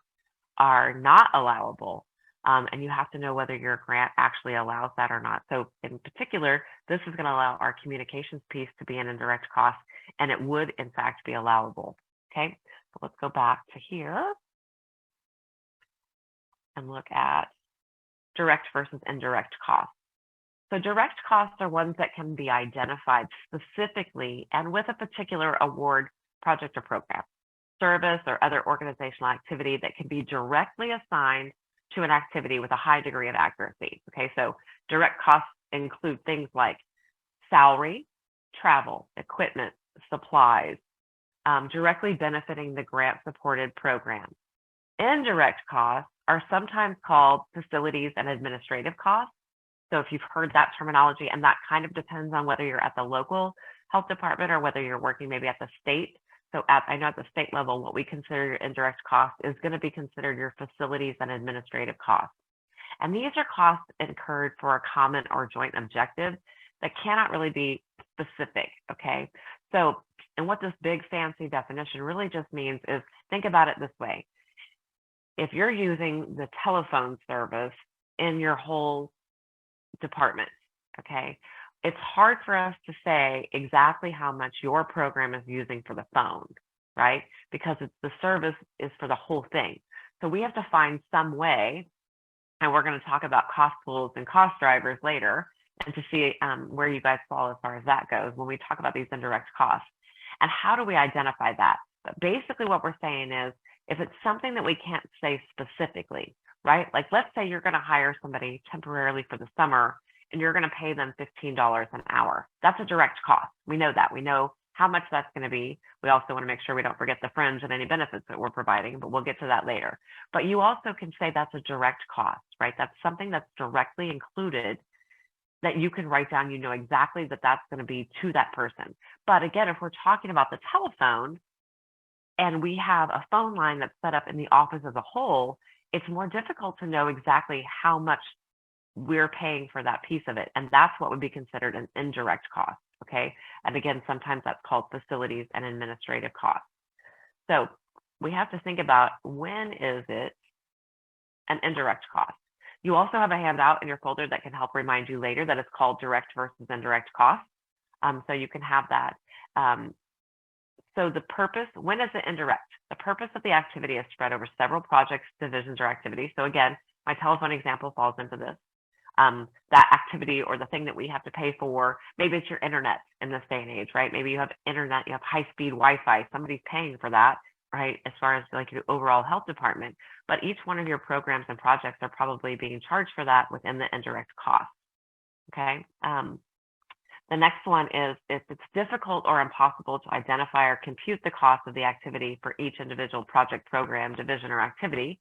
are not allowable. And you have to know whether your grant actually allows that or not. So in particular, this is going to allow our communications piece to be an indirect cost, and it would in fact be allowable. Okay, so let's go back to here and look at direct versus indirect costs. So direct costs are ones that can be identified specifically and with a particular award, project, or program, service, or other organizational activity that can be directly assigned to an activity with a high degree of accuracy. Okay, so direct costs include things like salary, travel, equipment, supplies, directly benefiting the grant-supported program. Indirect costs are sometimes called facilities and administrative costs. So if you've heard that terminology, and that kind of depends on whether you're at the local health department or whether you're working maybe at the state. So I know at the state level, what we consider your indirect cost is going to be considered your facilities and administrative costs. And these are costs incurred for a common or joint objective that cannot really be specific, okay? So, and what this big fancy definition really just means is, think about it this way. If you're using the telephone service in your whole department, okay, it's hard for us to say exactly how much your program is using for the phone, right? Because the service is for the whole thing. So we have to find some way, and we're going to talk about cost pools and cost drivers later, and to see where you guys fall as far as that goes when we talk about these indirect costs. And how do we identify that? But basically what we're saying is, if it's something that we can't say specifically, right? Like let's say you're going to hire somebody temporarily for the summer and you're going to pay them $15 an hour. That's a direct cost. We know that. We know how much that's going to be. We also want to make sure we don't forget the fringe and any benefits that we're providing, but we'll get to that later. But you also can say that's a direct cost, right? That's something that's directly included that you can write down, you know exactly that that's going to be to that person. But again, if we're talking about the telephone and we have a phone line that's set up in the office as a whole, it's more difficult to know exactly how much we're paying for that piece of it. And that's what would be considered an indirect cost. Okay. And again, sometimes that's called facilities and administrative costs. So we have to think about, when is it an indirect cost? You also have a handout in your folder that can help remind you later that it's called direct versus indirect costs. So you can have that. So the purpose, when is it indirect? The purpose of the activity is spread over several projects, divisions, or activities. So again, my telephone example falls into this. That activity or the thing that we have to pay for, maybe it's your internet in this day and age, right? Maybe you have internet, you have high-speed Wi-Fi, somebody's paying for that, right? As far as like your overall health department, but each one of your programs and projects are probably being charged for that within the indirect cost, okay? The next one is, if it's difficult or impossible to identify or compute the cost of the activity for each individual project, program, division, or activity.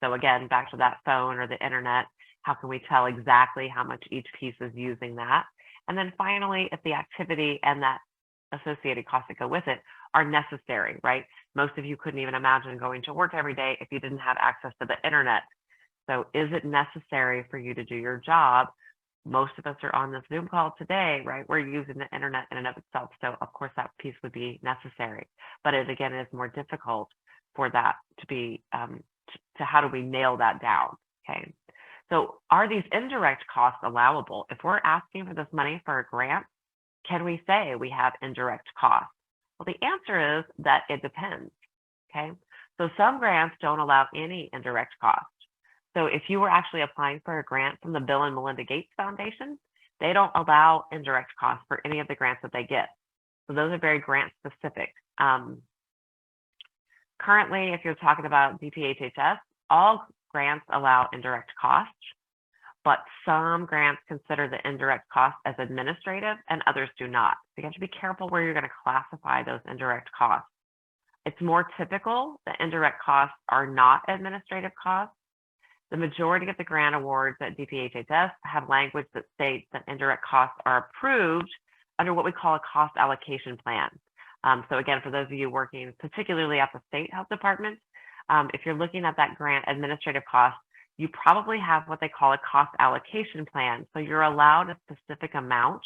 So again, back to that phone or the internet, how can we tell exactly how much each piece is using that? And then finally, if the activity and that associated costs that go with it are necessary, right? Most of you couldn't even imagine going to work every day if you didn't have access to the internet. So is it necessary for you to do your job? Most of us are on this Zoom call today, right? We're using the internet in and of itself. So of course that piece would be necessary, but it again is more difficult for that to be, to how do we nail that down, okay? So are these indirect costs allowable? If we're asking for this money for a grant, can we say we have indirect costs? Well, the answer is that it depends, okay? So some grants don't allow any indirect costs. So if you were actually applying for a grant from the Bill and Melinda Gates Foundation, they don't allow indirect costs for any of the grants that they get. So those are very grant specific. Currently, if you're talking about DPHHS, all grants allow indirect costs, but some grants consider the indirect costs as administrative and others do not. So you have to be careful where you're going to classify those indirect costs. It's more typical that indirect costs are not administrative costs. The majority of the grant awards at DPHHS have language that states that indirect costs are approved under what we call a cost allocation plan. So again, for those of you working particularly at the state health department, if you're looking at that grant administrative cost, you probably have what they call a cost allocation plan. So you're allowed a specific amount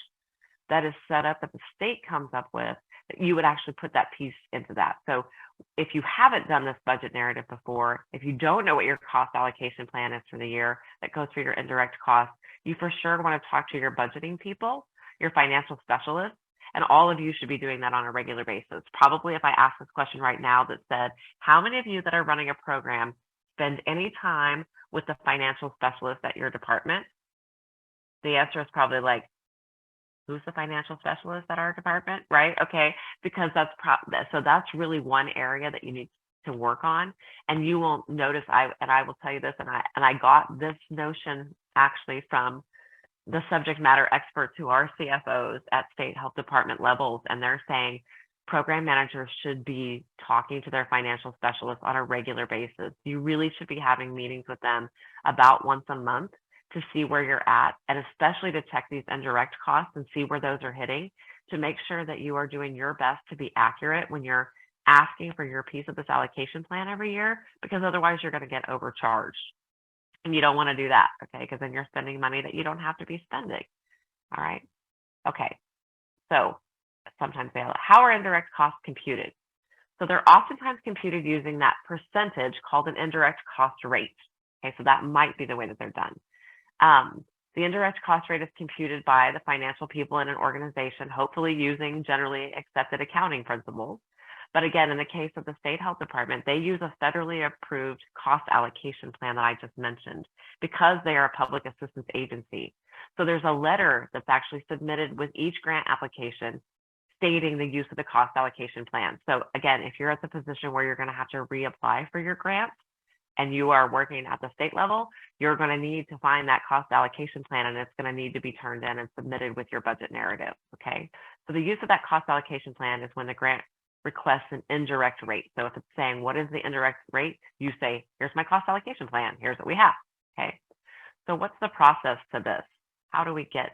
that is set up that the state comes up with, that you would actually put that piece into that. So if you haven't done this budget narrative before, if you don't know what your cost allocation plan is for the year that goes for your indirect costs, you for sure want to talk to your budgeting people, your financial specialists, and all of you should be doing that on a regular basis. Probably if I ask this question right now that said, how many of you that are running a program spend any time with the financial specialist at your department? The answer is probably like, who's the financial specialist at our department, right? Okay, because that's so that's really one area that you need to work on. And you will notice, I will tell you this, and I got this notion actually from the subject matter experts who are CFOs at state health department levels, and they're saying program managers should be talking to their financial specialists on a regular basis. You really should be having meetings with them about once a month to see where you're at, and especially to check these indirect costs and see where those are hitting, to make sure that you are doing your best to be accurate when you're asking for your piece of this allocation plan every year, because otherwise you're going to get overcharged. And you don't want to do that, okay? Because then you're spending money that you don't have to be spending, all right? Okay, so sometimes how are indirect costs computed? So they're oftentimes computed using that percentage called an indirect cost rate, okay? So that might be the way that they're done. The indirect cost rate is computed by the financial people in an organization, hopefully using generally accepted accounting principles. But again, in the case of the state health department, they use a federally approved cost allocation plan that I just mentioned because they are a public assistance agency. So there's a letter that's actually submitted with each grant application stating the use of the cost allocation plan. So again, if you're at the position where you're going to have to reapply for your grant and you are working at the state level, you're going to need to find that cost allocation plan, and it's going to need to be turned in and submitted with your budget narrative. Okay. So the use of that cost allocation plan is when the grant requests an indirect rate. So if it's saying, what is the indirect rate? You say, here's my cost allocation plan. Here's what we have. Okay. So what's the process to this? How do we get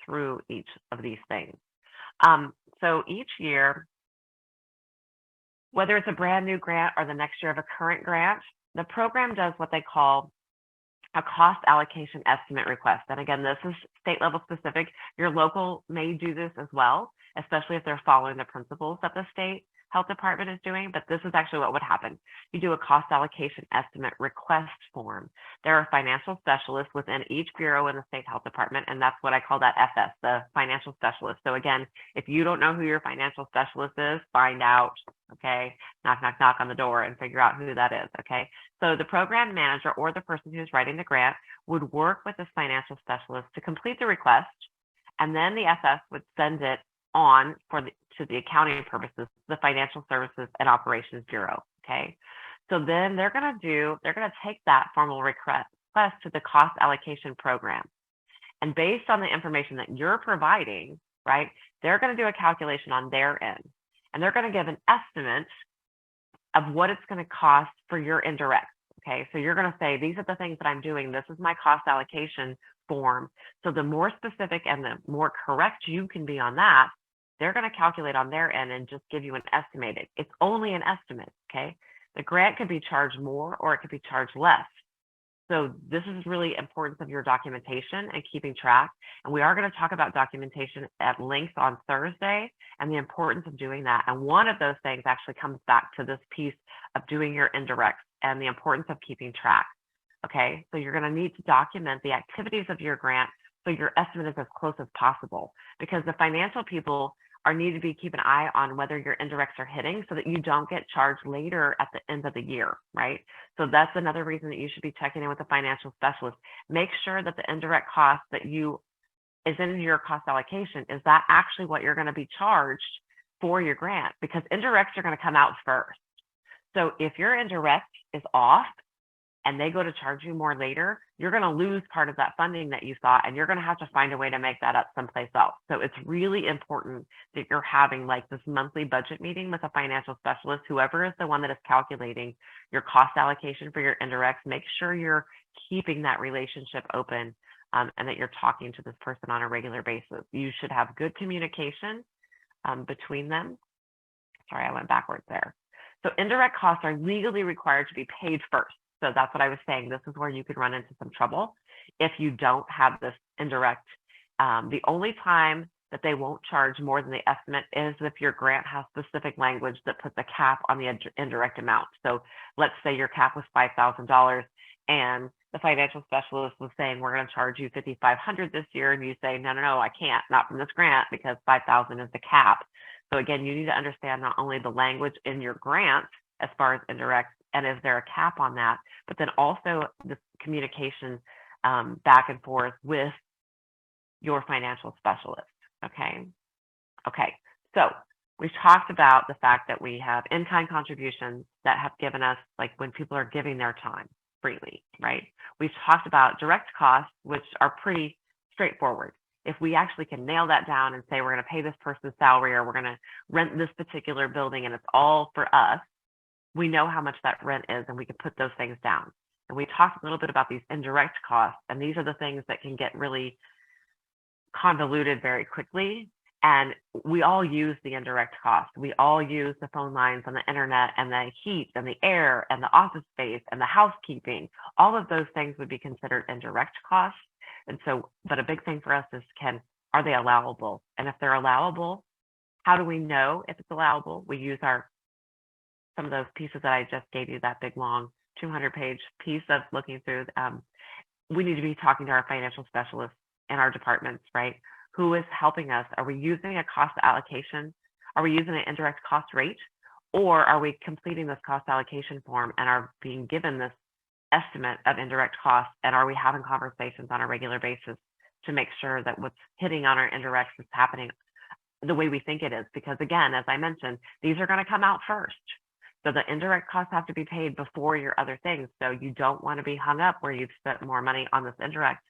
through each of these things? So each year, whether it's a brand new grant or the next year of a current grant, the program does what they call a cost allocation estimate request. And again, this is state level specific. Your local may do this as well, especially if they're following the principles that the state health department is doing, but this is actually what would happen. You do a cost allocation estimate request form. There are financial specialists within each bureau in the state health department, and that's what I call that FS, the financial specialist. So again, if you don't know who your financial specialist is, find out, okay? Knock, knock, knock on the door and figure out who that is, okay? So the program manager or the person who's writing the grant would work with this financial specialist to complete the request, and then the FS would send it on to the accounting purposes, the Financial Services and Operations Bureau, okay? So then they're gonna take that formal request to the cost allocation program. And based on the information that you're providing, right, they're gonna do a calculation on their end. And they're gonna give an estimate of what it's gonna cost for your indirect, okay? So you're gonna say, these are the things that I'm doing. This is my cost allocation form. So the more specific and the more correct you can be on that, they're going to calculate on their end and just give you an estimated. It's only an estimate, okay? The grant could be charged more or it could be charged less. So this is really importance of your documentation and keeping track. And we are going to talk about documentation at length on Thursday and the importance of doing that. And one of those things actually comes back to this piece of doing your indirects and the importance of keeping track. Okay, so you're going to need to document the activities of your grant so your estimate is as close as possible, because the financial people need to be keep an eye on whether your indirects are hitting so that you don't get charged later at the end of the year, right? So that's another reason that you should be checking in with a financial specialist. Make sure that the indirect cost that is in your cost allocation, is that actually what you're going to be charged for your grant? Because indirects are going to come out first. So if your indirect is off, and they go to charge you more later, you're going to lose part of that funding that you thought, and you're going to have to find a way to make that up someplace else. So it's really important that you're having like this monthly budget meeting with a financial specialist, whoever is the one that is calculating your cost allocation for your indirects. Make sure you're keeping that relationship open and that you're talking to this person on a regular basis. You should have good communication between them. Sorry, I went backwards there. So indirect costs are legally required to be paid first. So that's what I was saying. This is where you could run into some trouble if you don't have this indirect. The only time that they won't charge more than the estimate is if your grant has specific language that puts a cap on the indirect amount. So let's say your cap was $5,000 and the financial specialist was saying, we're going to charge you $5,500 this year. And you say, no, I can't, not from this grant, because $5,000 is the cap. So again, you need to understand not only the language in your grant as far as indirect, and is there a cap on that, but then also the communication back and forth with your financial specialist, okay? Okay, so we've talked about the fact that we have in-kind contributions that have given us, like when people are giving their time freely, right? We've talked about direct costs, which are pretty straightforward. If we actually can nail that down and say, we're gonna pay this person's salary, or we're gonna rent this particular building and it's all for us, we know how much that rent is and we can put those things down. And we talked a little bit about these indirect costs, and these are the things that can get really convoluted very quickly. And we all use the indirect costs. We all use the phone lines on the internet and the heat and the air and the office space and the housekeeping. All of those things would be considered indirect costs. And so, but a big thing for us is are they allowable? And if they're allowable, how do we know if it's allowable? We use some of those pieces that I just gave you, that big long 200-page piece of looking through. We need to be talking to our financial specialists in our departments, right? Who is helping us? Are we using a cost allocation? Are we using an indirect cost rate? Or are we completing this cost allocation form and are being given this estimate of indirect costs? And are we having conversations on a regular basis to make sure that what's hitting on our indirects is happening the way we think it is? Because again, as I mentioned, these are going to come out first. So the indirect costs have to be paid before your other things. So you don't want to be hung up where you've spent more money on this indirect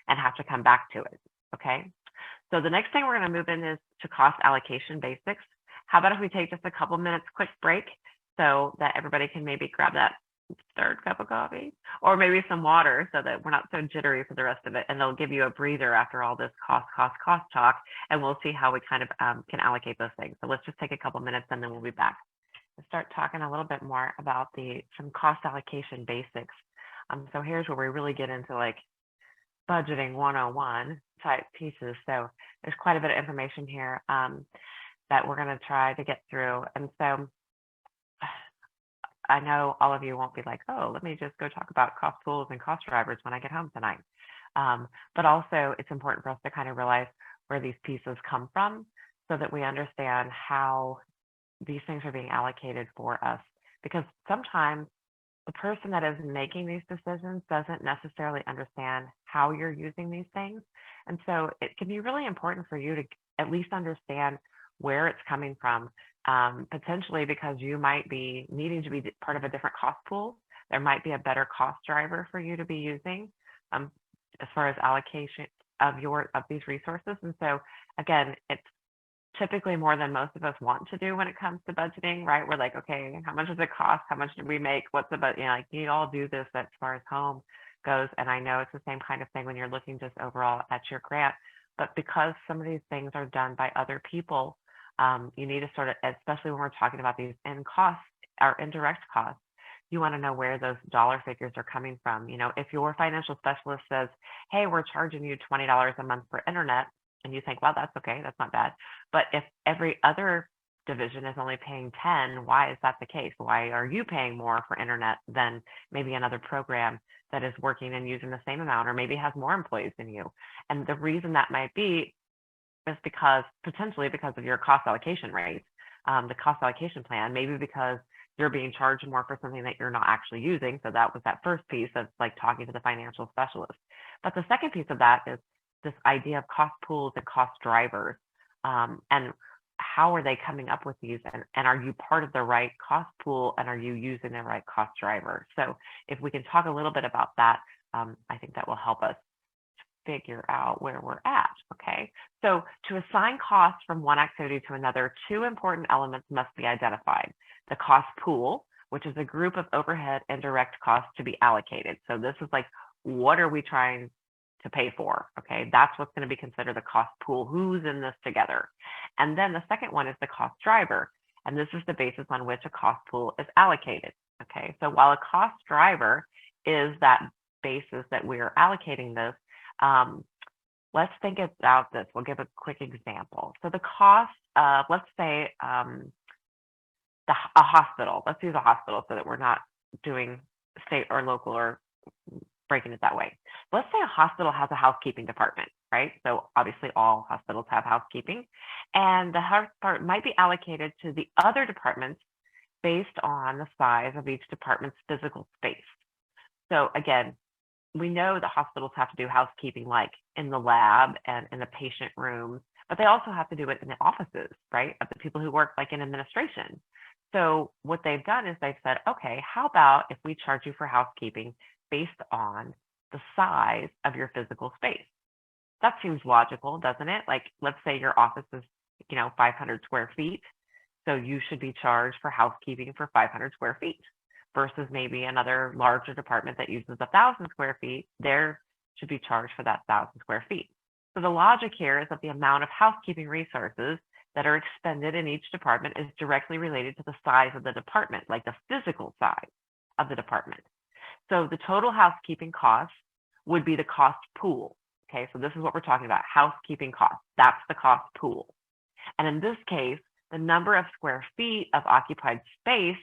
and have to come back to it. Okay. So the next thing we're going to move in is to cost allocation basics. How about if we take just a couple minutes quick break so that everybody can maybe grab that third cup of coffee or maybe some water so that we're not so jittery for the rest of it. And they'll give you a breather after all this cost talk. And we'll see how we kind of can allocate those things. So let's just take a couple minutes and then we'll be back. We'll start talking a little bit more about some cost allocation basics. So here's where we really get into like budgeting 101 type pieces. So there's quite a bit of information here that we're going to try to get through. And so I know all of you won't be like, oh, let me just go talk about cost pools and cost drivers when I get home tonight. But also it's important for us to kind of realize where these pieces come from so that we understand how these things are being allocated for us. Because sometimes the person that is making these decisions doesn't necessarily understand how you're using these things. And so it can be really important for you to at least understand where it's coming from, potentially because you might be needing to be part of a different cost pool. There might be a better cost driver for you to be using as far as allocation of these resources. And so again, it's typically more than most of us want to do when it comes to budgeting, right? We're like, okay, how much does it cost? How much do we make? What's the budget? Like you all do this as far as home goes. And I know it's the same kind of thing when you're looking just overall at your grant, but because some of these things are done by other people, you need to sort of, especially when we're talking about these costs or indirect costs, you want to know where those dollar figures are coming from. You know, if your financial specialist says, hey, we're charging you $20 a month for internet, and you think, well, that's okay, that's not bad. But if every other division is only paying 10, why is that the case? Why are you paying more for internet than maybe another program that is working and using the same amount or maybe has more employees than you? And the reason that might be is potentially because of your cost allocation rate, the cost allocation plan, maybe because you're being charged more for something that you're not actually using. So that was that first piece of like talking to the financial specialist. But the second piece of that is this idea of cost pools and cost drivers, and how are they coming up with these, and are you part of the right cost pool, and are you using the right cost driver? So if we can talk a little bit about that, I think that will help us figure out where we're at. Okay, so to assign costs from one activity to another, two important elements must be identified: the cost pool, which is a group of overhead and direct costs to be allocated. So this is like, what are we trying to pay for? Okay, that's what's going to be considered the cost pool. Who's in this together? And then the second one is the cost driver, and this is the basis on which a cost pool is allocated. Okay, so while a cost driver is that basis that we are allocating this, let's think about this. We'll give a quick example. So the cost of, let's say, a hospital. Let's use a hospital so that we're not doing state or local or breaking it that way. Let's say a hospital has a housekeeping department, right? So obviously all hospitals have housekeeping, and the house part might be allocated to the other departments based on the size of each department's physical space. So again, we know that hospitals have to do housekeeping like in the lab and in the patient rooms, but they also have to do it in the offices, right, of the people who work like in administration. So what they've done is they've said, okay, how about if we charge you for housekeeping based on the size of your physical space? That seems logical, doesn't it? Like, let's say your office is, 500 square feet. So you should be charged for housekeeping for 500 square feet versus maybe another larger department that uses 1,000 square feet. There should be charged for that 1,000 square feet. So the logic here is that the amount of housekeeping resources that are expended in each department is directly related to the size of the department, like the physical size of the department. So the total housekeeping cost would be the cost pool. Okay, so this is what we're talking about, housekeeping costs. That's the cost pool. And in this case, the number of square feet of occupied space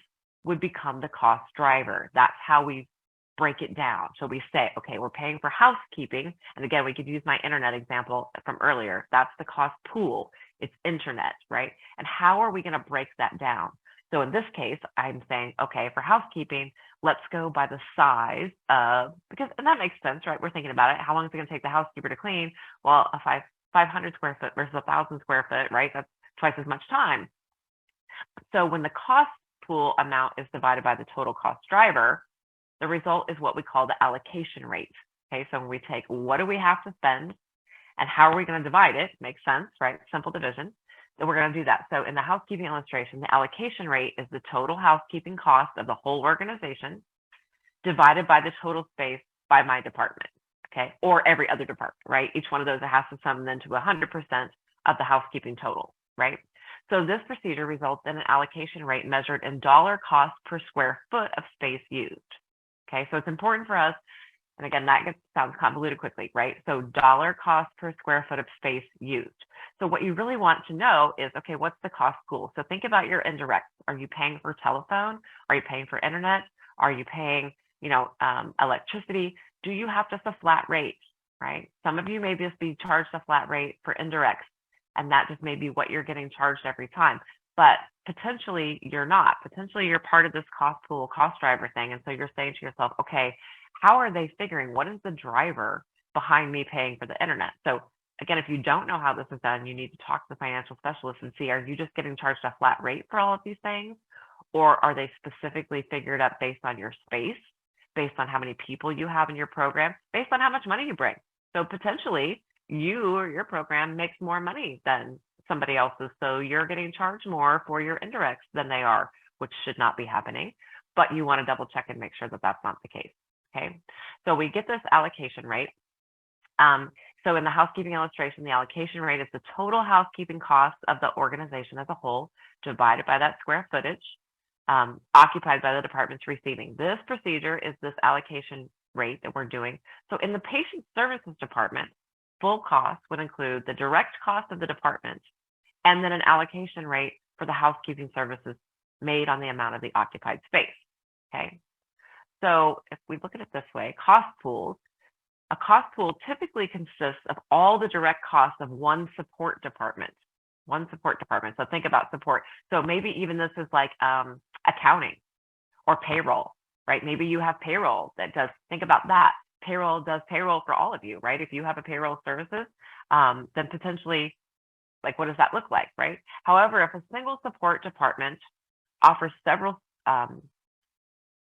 would become the cost driver. That's how we break it down. So we say, okay, we're paying for housekeeping. And again, we could use my internet example from earlier. That's the cost pool. It's internet, right? And how are we going to break that down? So in this case, I'm saying, okay, for housekeeping, let's go by the size of, and that makes sense, right? We're thinking about it. How long is it going to take the housekeeper to clean? Well, a 500 square foot versus 1,000 square foot, right? That's twice as much time. So when the cost pool amount is divided by the total cost driver, the result is what we call the allocation rate. Okay, so when we take what do we have to spend and how are we going to divide it, makes sense, right? Simple division. Then we're going to do that. So in the housekeeping illustration, the allocation rate is the total housekeeping cost of the whole organization divided by the total space by my department, okay? Or every other department, right? Each one of those has to sum then to 100% of the housekeeping total, right? So this procedure results in an allocation rate measured in dollar cost per square foot of space used, okay? So it's important for us, and again, that sounds convoluted quickly, right? So dollar cost per square foot of space used. So what you really want to know is, okay, what's the cost pool? So think about your indirects. Are you paying for telephone? Are you paying for internet? Are you paying, electricity? Do you have just a flat rate, right? Some of you may just be charged a flat rate for indirects, and that just may be what you're getting charged every time. But potentially you're not. Potentially you're part of this cost pool, cost driver thing. And so you're saying to yourself, okay, how are they figuring? What is the driver behind me paying for the internet? So again, if you don't know how this is done, you need to talk to the financial specialist and see, are you just getting charged a flat rate for all of these things? Or are they specifically figured up based on your space, based on how many people you have in your program, based on how much money you bring? So potentially you or your program makes more money than somebody else's. So you're getting charged more for your indirects than they are, which should not be happening. But you want to double check and make sure that that's not the case. Okay, so we get this allocation rate. So in the housekeeping illustration, the allocation rate is the total housekeeping cost of the organization as a whole divided by that square footage occupied by the departments receiving. This procedure is this allocation rate that we're doing. So in the patient services department, full cost would include the direct cost of the department and then an allocation rate for the housekeeping services made on the amount of the occupied space. Okay. So if we look at it this way, cost pools, a cost pool typically consists of all the direct costs of one support department. So think about support. So maybe even this is like accounting or payroll, right? Maybe you have payroll that does, think about that. Payroll does payroll for all of you, right? If you have a payroll services, then potentially, like, what does that look like, right? However, if a single support department offers several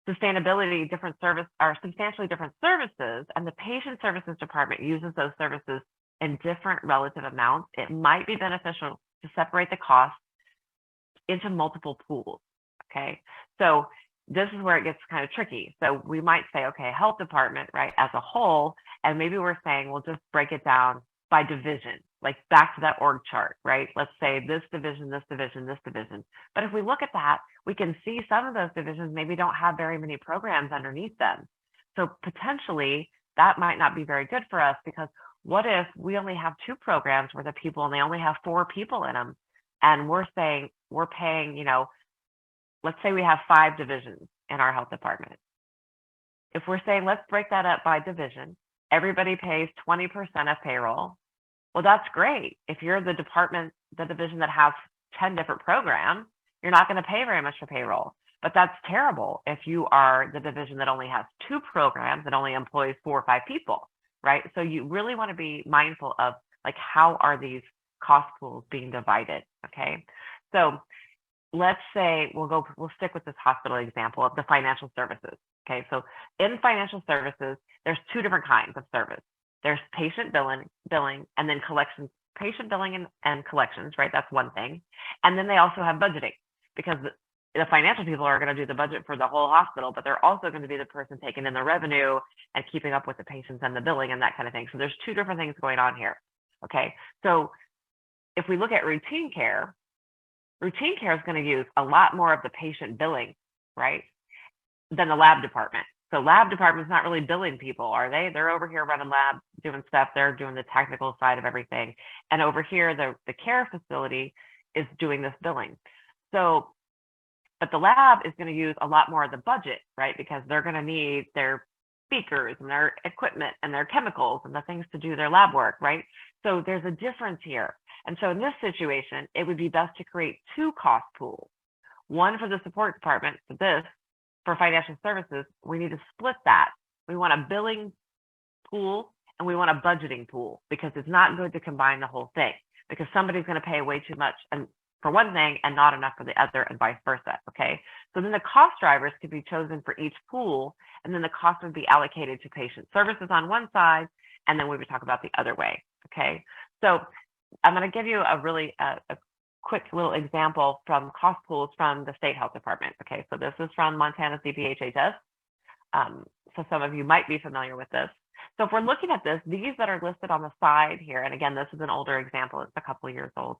substantially different services, and the patient services department uses those services in different relative amounts, it might be beneficial to separate the cost into multiple pools. Okay, so this is where it gets kind of tricky. So we might say, okay, health department, right, as a whole, and maybe we're saying we'll just break it down by division, like back to that org chart, right? Let's say this division, this division, this division. But if we look at that, we can see some of those divisions maybe don't have very many programs underneath them. So potentially that might not be very good for us, because what if we only have 2 programs worth of people and they only have 4 people in them? And we're saying we're paying, let's say we have 5 divisions in our health department. If we're saying, let's break that up by division, everybody pays 20% of payroll. Well, that's great. If you're the division that has 10 different programs, you're not going to pay very much for payroll. But that's terrible if you are the division that only has 2 programs that only employs 4 or 5 people, right? So you really want to be mindful of, like, how are these cost pools being divided, okay? So let's say we'll stick with this hospital example of the financial services, okay? So in financial services, there's 2 different kinds of service. There's patient billing, and then collections, patient billing and collections, right? That's one thing. And then they also have budgeting, because the financial people are going to do the budget for the whole hospital, but they're also going to be the person taking in the revenue and keeping up with the patients and the billing and that kind of thing. So there's 2 different things going on here. Okay. So if we look at routine care is going to use a lot more of the patient billing, right, than the lab department. So lab department's not really billing people, are they? They're over here running labs, doing stuff. They're doing the technical side of everything. And over here, the care facility is doing this billing. So, but the lab is going to use a lot more of the budget, right? Because they're going to need their speakers and their equipment and their chemicals and the things to do their lab work, right? So there's a difference here. And so in this situation, it would be best to create 2 cost pools. one for the support department for this, for financial services, we need to split that. We want a billing pool and we want a budgeting pool, because it's not good to combine the whole thing, because somebody's going to pay way too much and for one thing and not enough for the other, and vice versa. Okay. So then the cost drivers could be chosen for each pool, and then the cost would be allocated to patient services on one side, and then we would talk about the other way. Okay. So I'm going to give you a really a quick little example from cost pools from the state health department. Okay. So this is from Montana CPHHS. So some of you might be familiar with this. So if we're looking at this, these that are listed on the side here, and again, this is an older example, it's a couple of years old,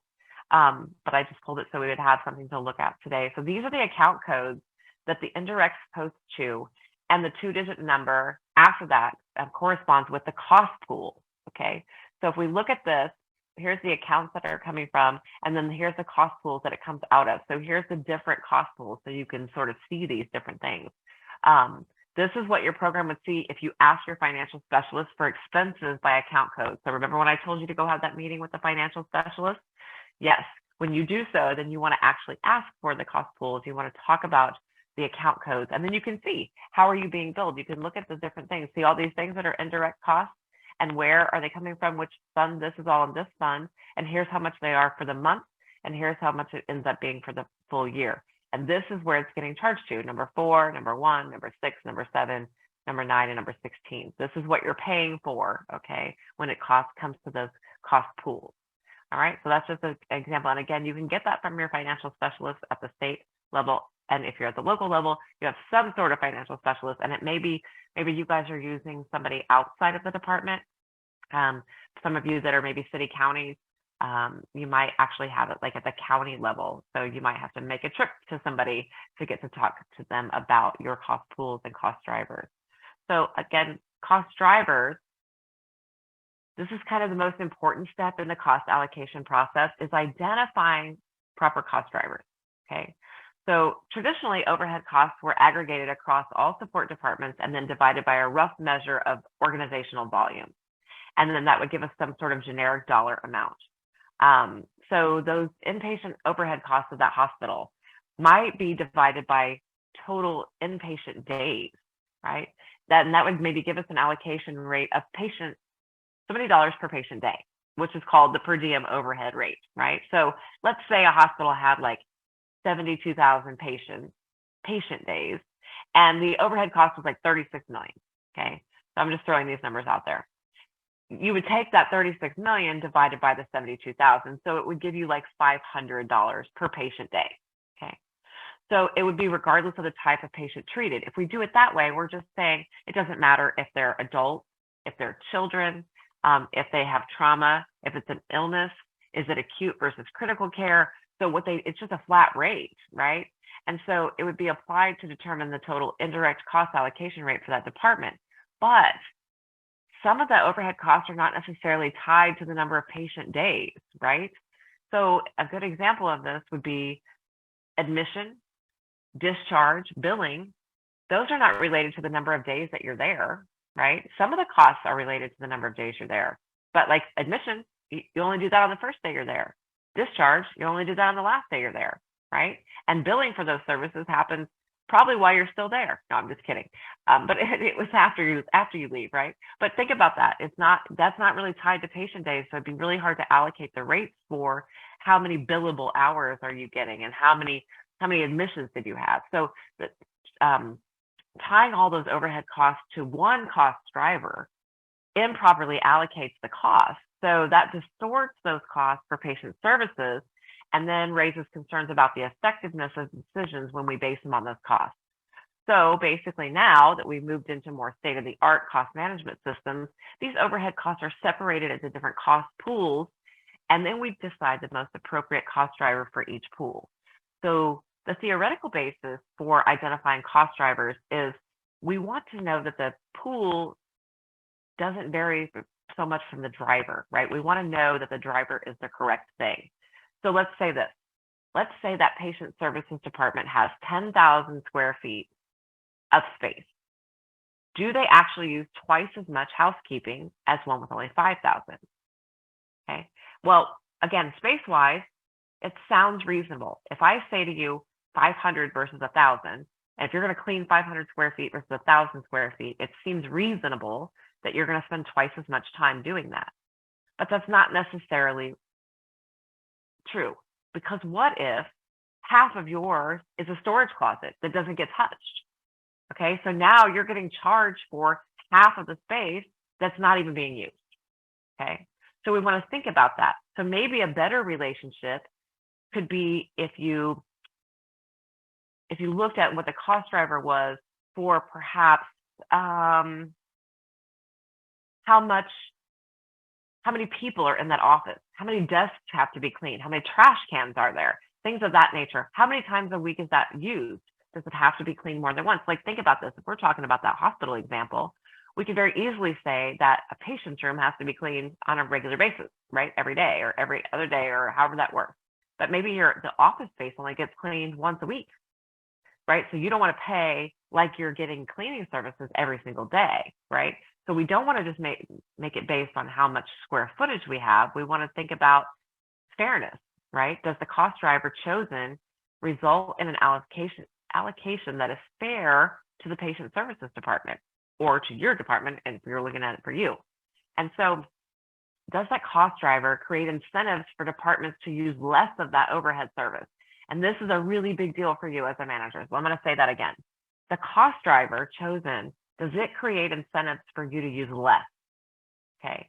but I just pulled it so we would have something to look at today. So these are the account codes that the indirects post to, and the 2-digit number after that corresponds with the cost pool. Okay, so if we look at this, here's the accounts that are coming from, and then here's the cost pools that it comes out of. So here's the different cost pools, so you can sort of see these different things. This is what your program would see if you ask your financial specialist for expenses by account code. So remember when I told you to go have that meeting with the financial specialist? Yes, when you do so, then you want to actually ask for the cost pools. You want to talk about the account codes, and then you can see how are you being billed. You can look at the different things, see all these things that are indirect costs, and where are they coming from, which fund. This is all in this fund, and here's how much they are for the month, and here's how much it ends up being for the full year. And this is where it's getting charged to: number 4, number 1, number 6, number 7, number 9, and number 16. This is what you're paying for, okay, when it comes to those cost pools. All right, so that's just an example. And again, you can get that from your financial specialist at the state level. And if you're at the local level, you have some sort of financial specialist, and it may be, maybe you guys are using somebody outside of the department. Some of you that are maybe city counties, you might actually have it like at the county level. So you might have to make a trip to somebody to get to talk to them about your cost pools and cost drivers. So again, cost drivers, this is kind of the most important step in the cost allocation process, is identifying proper cost drivers. Okay. So traditionally, overhead costs were aggregated across all support departments and then divided by a rough measure of organizational volume. And then that would give us some sort of generic dollar amount. So those inpatient overhead costs of that hospital might be divided by total inpatient days, right? And that would maybe give us an allocation rate of so many dollars per patient day, which is called the per diem overhead rate, right? So let's say a hospital had like 72,000 patient days, and the overhead cost was like 36 million. Okay, so I'm just throwing these numbers out there. You would take that 36 million divided by the 72,000, so it would give you like $500 per patient day. Okay, so it would be regardless of the type of patient treated. If we do it that way, we're just saying it doesn't matter if they're adults, if they're children, if they have trauma, if it's an illness, is it acute versus critical care? So it's just a flat rate, right? And so it would be applied to determine the total indirect cost allocation rate for that department. But some of the overhead costs are not necessarily tied to the number of patient days, right? So a good example of this would be admission, discharge, billing. Those are not related to the number of days that you're there, right? Some of the costs are related to the number of days you're there, but like admission, you only do that on the first day you're there. Discharge, you only do that on the last day you're there, right? And billing for those services happens probably while you're still there. No, I'm just kidding. But it was after you leave, right? But think about that. That's not really tied to patient days, so it'd be really hard to allocate the rates for how many billable hours are you getting and how many admissions did you have. So tying all those overhead costs to one cost driver improperly allocates the cost. So that distorts those costs for patient services and then raises concerns about the effectiveness of decisions when we base them on those costs. So basically now that we've moved into more state-of-the-art cost management systems, these overhead costs are separated into different cost pools, and then we decide the most appropriate cost driver for each pool. So the theoretical basis for identifying cost drivers is we want to know that the pool doesn't vary so much from the driver, right? We want to know that the driver is the correct thing. So let's say this. Let's say that patient services department has 10,000 square feet of space. Do they actually use twice as much housekeeping as one with only 5,000? Okay. Well, again, space-wise, it sounds reasonable. If I say to you, 500 versus 1,000, and if you're going to clean 500 square feet versus 1,000 square feet, it seems reasonable that you're going to spend twice as much time doing that. But that's not necessarily true, because what if half of yours is a storage closet that doesn't get touched? Okay, so now you're getting charged for half of the space that's not even being used. Okay, so we want to think about that. So maybe a better relationship could be if you looked at what the cost driver was for perhaps how many people are in that office, how many desks have to be cleaned, how many trash cans are there, things of that nature. How many times a week is that used? Does it have to be cleaned more than once? Like, think about this. If we're talking about that hospital example, we could very easily say that a patient's room has to be cleaned on a regular basis, right? Every day or every other day or however that works. But maybe the office space only gets cleaned once a week, right? So you don't want to pay like you're getting cleaning services every single day, right? So we don't want to just make it based on how much square footage we have. We want to think about fairness, right? Does the cost driver chosen result in an allocation that is fair to the patient services department or to your department, and if you're looking at it for you? And so does that cost driver create incentives for departments to use less of that overhead service? And this is a really big deal for you as a manager. So I'm going to say that again. The cost driver chosen, does it create incentives for you to use less? Okay.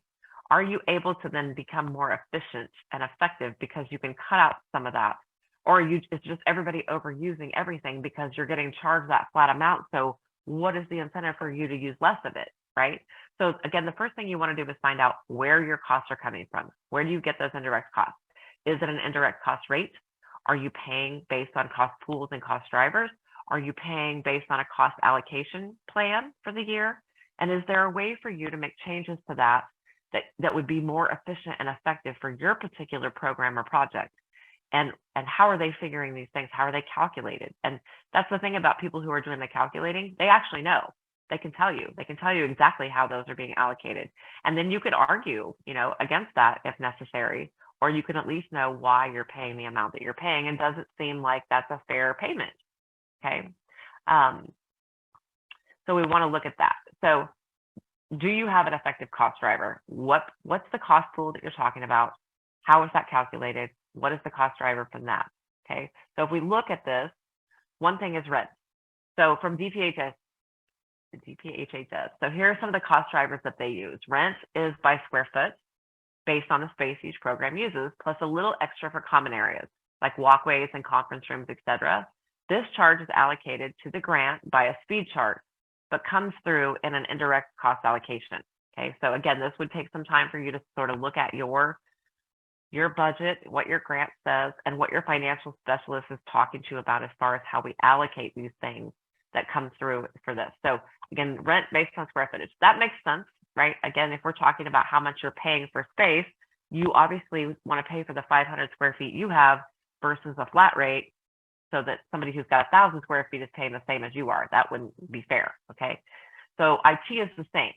Are you able to then become more efficient and effective because you can cut out some of that? Or it's just everybody overusing everything because you're getting charged that flat amount. So what is the incentive for you to use less of it, right? So again, the first thing you want to do is find out where your costs are coming from. Where do you get those indirect costs? Is it an indirect cost rate? Are you paying based on cost pools and cost drivers? Are you paying based on a cost allocation plan for the year? And is there a way for you to make changes to that would be more efficient and effective for your particular program or project? And how are they figuring these things? How are they calculated? And that's the thing about people who are doing the calculating. They actually know. They can tell you. They can tell you exactly how those are being allocated. And then you could argue, against that if necessary, or you can at least know why you're paying the amount that you're paying. And does it seem like that's a fair payment? Okay. So we want to look at that. So do you have an effective cost driver? What's the cost pool that you're talking about? How is that calculated? What is the cost driver from that? Okay. So if we look at this, one thing is rent. So from DPHS, so here are some of the cost drivers that they use. Rent is by square foot based on the space each program uses, plus a little extra for common areas like walkways and conference rooms, etc. This charge is allocated to the grant by a speed chart, but comes through in an indirect cost allocation. Okay, so again, this would take some time for you to sort of look at your budget, what your grant says, and what your financial specialist is talking to you about as far as how we allocate these things that come through for this. So again, rent based on square footage. That makes sense, right? Again, if we're talking about how much you're paying for space, you obviously want to pay for the 500 square feet you have versus a flat rate, so that somebody who's got 1,000 square feet is paying the same as you are. That wouldn't be fair, okay? So IT is the same.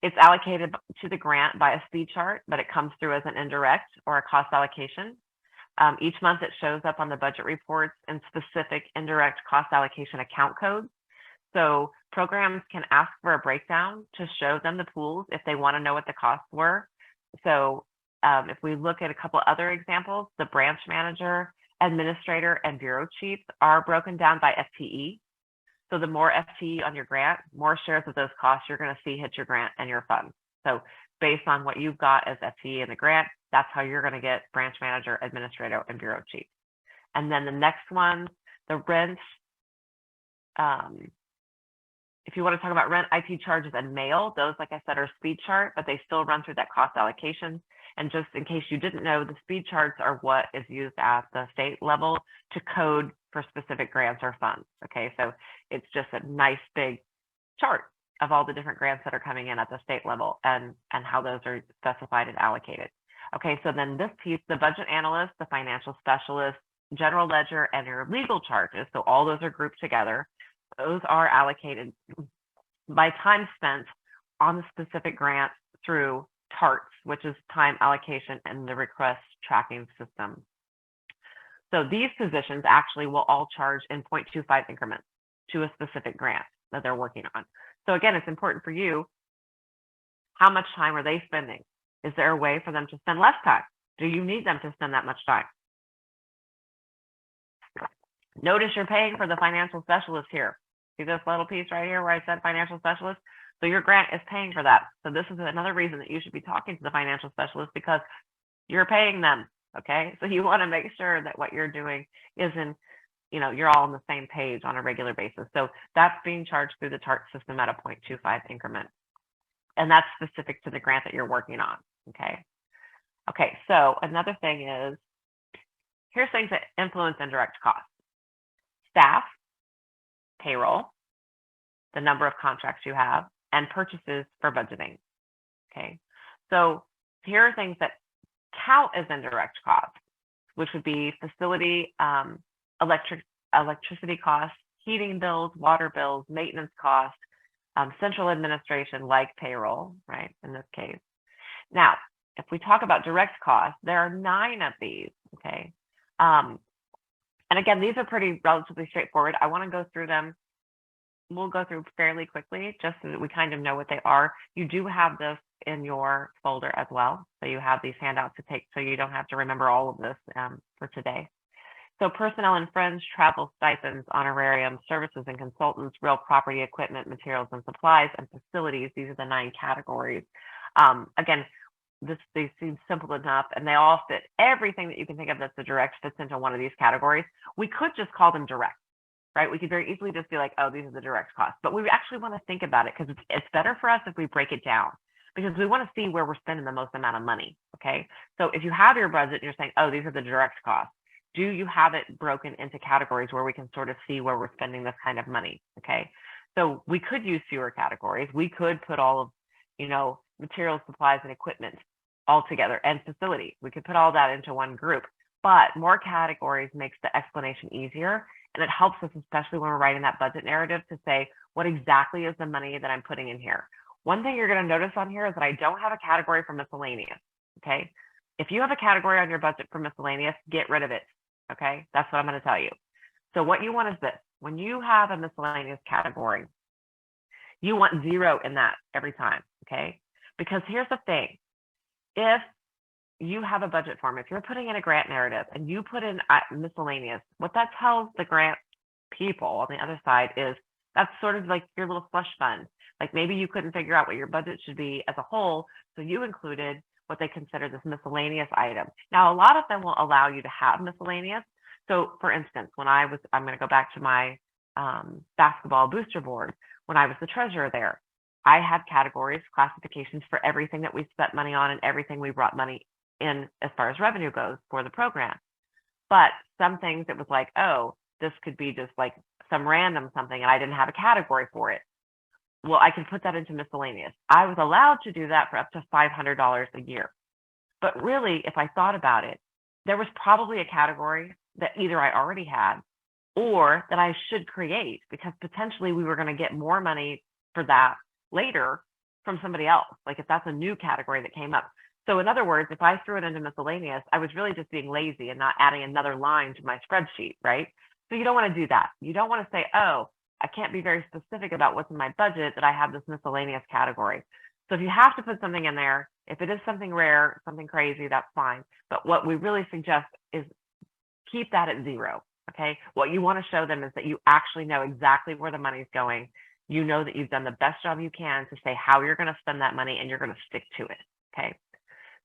It's allocated to the grant by a speed chart, but it comes through as an indirect or a cost allocation. Each month it shows up on the budget reports in specific indirect cost allocation account codes. So programs can ask for a breakdown to show them the pools if they want to know what the costs were. So if we look at a couple other examples, the branch manager, administrator, and bureau chiefs are broken down by FTE. So the more FTE on your grant, more shares of those costs you're going to see hit your grant and your fund. So based on what you've got as FTE in the grant, that's how you're going to get branch manager, administrator, and bureau chief. And then the next one, the rent. If you want to talk about rent, IT charges, and mail, those, like I said, are speed chart, but they still run through that cost allocation. And just in case you didn't know, the speed charts are what is used at the state level to code for specific grants or funds. Okay, so it's just a nice big chart of all the different grants that are coming in at the state level and how those are specified and allocated. Okay, so then this piece, the budget analyst, the financial specialist, general ledger, and your legal charges, so all those are grouped together. Those are allocated by time spent on the specific grant through TARTS, which is time allocation and the request tracking system. So these positions actually will all charge in 0.25 increments to a specific grant that they're working on. So again, it's important for you. How much time are they spending? Is there a way for them to spend less time? Do you need them to spend that much time? Notice you're paying for the financial specialist here. See this little piece right here where I said financial specialist? So your grant is paying for that. So this is another reason that you should be talking to the financial specialist, because you're paying them, okay? So you want to make sure that what you're doing is you're all on the same page on a regular basis. So that's being charged through the TART system at a 0.25 increment. And that's specific to the grant that you're working on, okay? Okay, so another thing is, here's things that influence indirect costs. Staff, payroll, the number of contracts you have, and purchases for budgeting, okay? So here are things that count as indirect costs, which would be facility, electricity costs, heating bills, water bills, maintenance costs, central administration like payroll, right, in this case. Now, if we talk about direct costs, there are 9 of these, okay? And again, these are pretty relatively straightforward. I want to go through them. We'll go through fairly quickly just so that we kind of know what they are. You do have this in your folder as well. So you have these handouts to take so you don't have to remember all of this for today. So personnel and fringe, travel stipends, honorarium, services and consultants, real property, equipment, materials and supplies, and facilities. These are the 9 categories. Again, they seem simple enough, and they all fit. Everything that you can think of that's a direct fits into one of these categories. We could just call them direct, right? We could very easily just be like, oh, these are the direct costs. But we actually want to think about it, because it's better for us if we break it down, because we want to see where we're spending the most amount of money, okay? So if you have your budget and you're saying, oh, these are the direct costs, do you have it broken into categories where we can sort of see where we're spending this kind of money, okay? So we could use fewer categories. We could put all of, materials, supplies, and equipment all together, and facility. We could put all that into one group, but more categories makes the explanation easier, and it helps us, especially when we're writing that budget narrative, to say what exactly is the money that I'm putting in here. One thing you're going to notice on here is that I don't have a category for miscellaneous, okay? If you have a category on your budget for miscellaneous, get rid of it, okay? That's what I'm going to tell you. So what you want is this. When you have a miscellaneous category, you want 0 in that every time, okay? Because here's the thing. If you have a budget form, if you're putting in a grant narrative and you put in miscellaneous, what that tells the grant people on the other side is that's sort of like your little slush fund. Like maybe you couldn't figure out what your budget should be as a whole, so you included what they consider this miscellaneous item. Now, a lot of them will allow you to have miscellaneous. So for instance, I'm going to go back to my basketball booster board. When I was the treasurer there, I had categories, classifications for everything that we spent money on and everything we brought money in as far as revenue goes for the program. But some things it was like, oh, this could be just like some random something and I didn't have a category for it. Well, I can put that into miscellaneous. I was allowed to do that for up to $500 a year. But really, if I thought about it, there was probably a category that either I already had or that I should create, because potentially we were going to get more money for that later from somebody else, like if that's a new category that came up. So in other words, if I threw it into miscellaneous, I was really just being lazy and not adding another line to my spreadsheet, right? So you don't want to do that. You don't want to say, oh, I can't be very specific about what's in my budget that I have this miscellaneous category. So if you have to put something in there, if it is something rare, something crazy, that's fine. But what we really suggest is keep that at 0, okay? What you want to show them is that you actually know exactly where the money's going. You know that you've done the best job you can to say how you're going to spend that money, and you're going to stick to it, okay?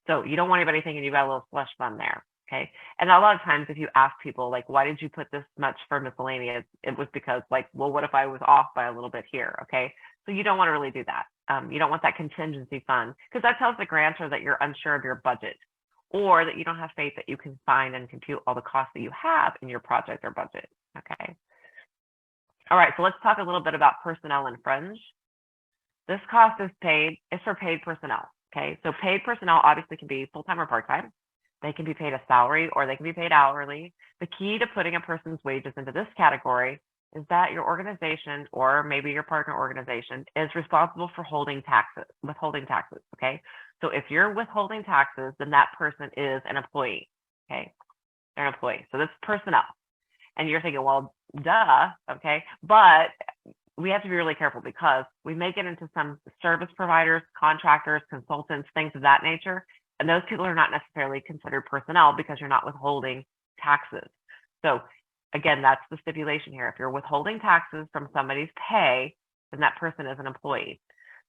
So you don't want anybody thinking you've got a little slush fund there, okay? And a lot of times if you ask people, like, why did you put this much for miscellaneous? It was because, like, well, what if I was off by a little bit here, okay? So you don't want to really do that. You don't want that contingency fund, because that tells the grantor that you're unsure of your budget, or that you don't have faith that you can find and compute all the costs that you have in your project or budget, okay? All right, so let's talk a little bit about personnel and fringe. This cost is for paid personnel, okay? So paid personnel obviously can be full-time or part-time. They can be paid a salary or they can be paid hourly. The key to putting a person's wages into this category is that your organization, or maybe your partner organization, is responsible for withholding taxes, okay? So if you're withholding taxes, then that person is an employee, okay? they're an employee. So that's personnel. And you're thinking, well, duh, okay. But we have to be really careful because we may get into some service providers, contractors, consultants, things of that nature. And those people are not necessarily considered personnel because you're not withholding taxes. So again, that's the stipulation here. If you're withholding taxes from somebody's pay, then that person is an employee.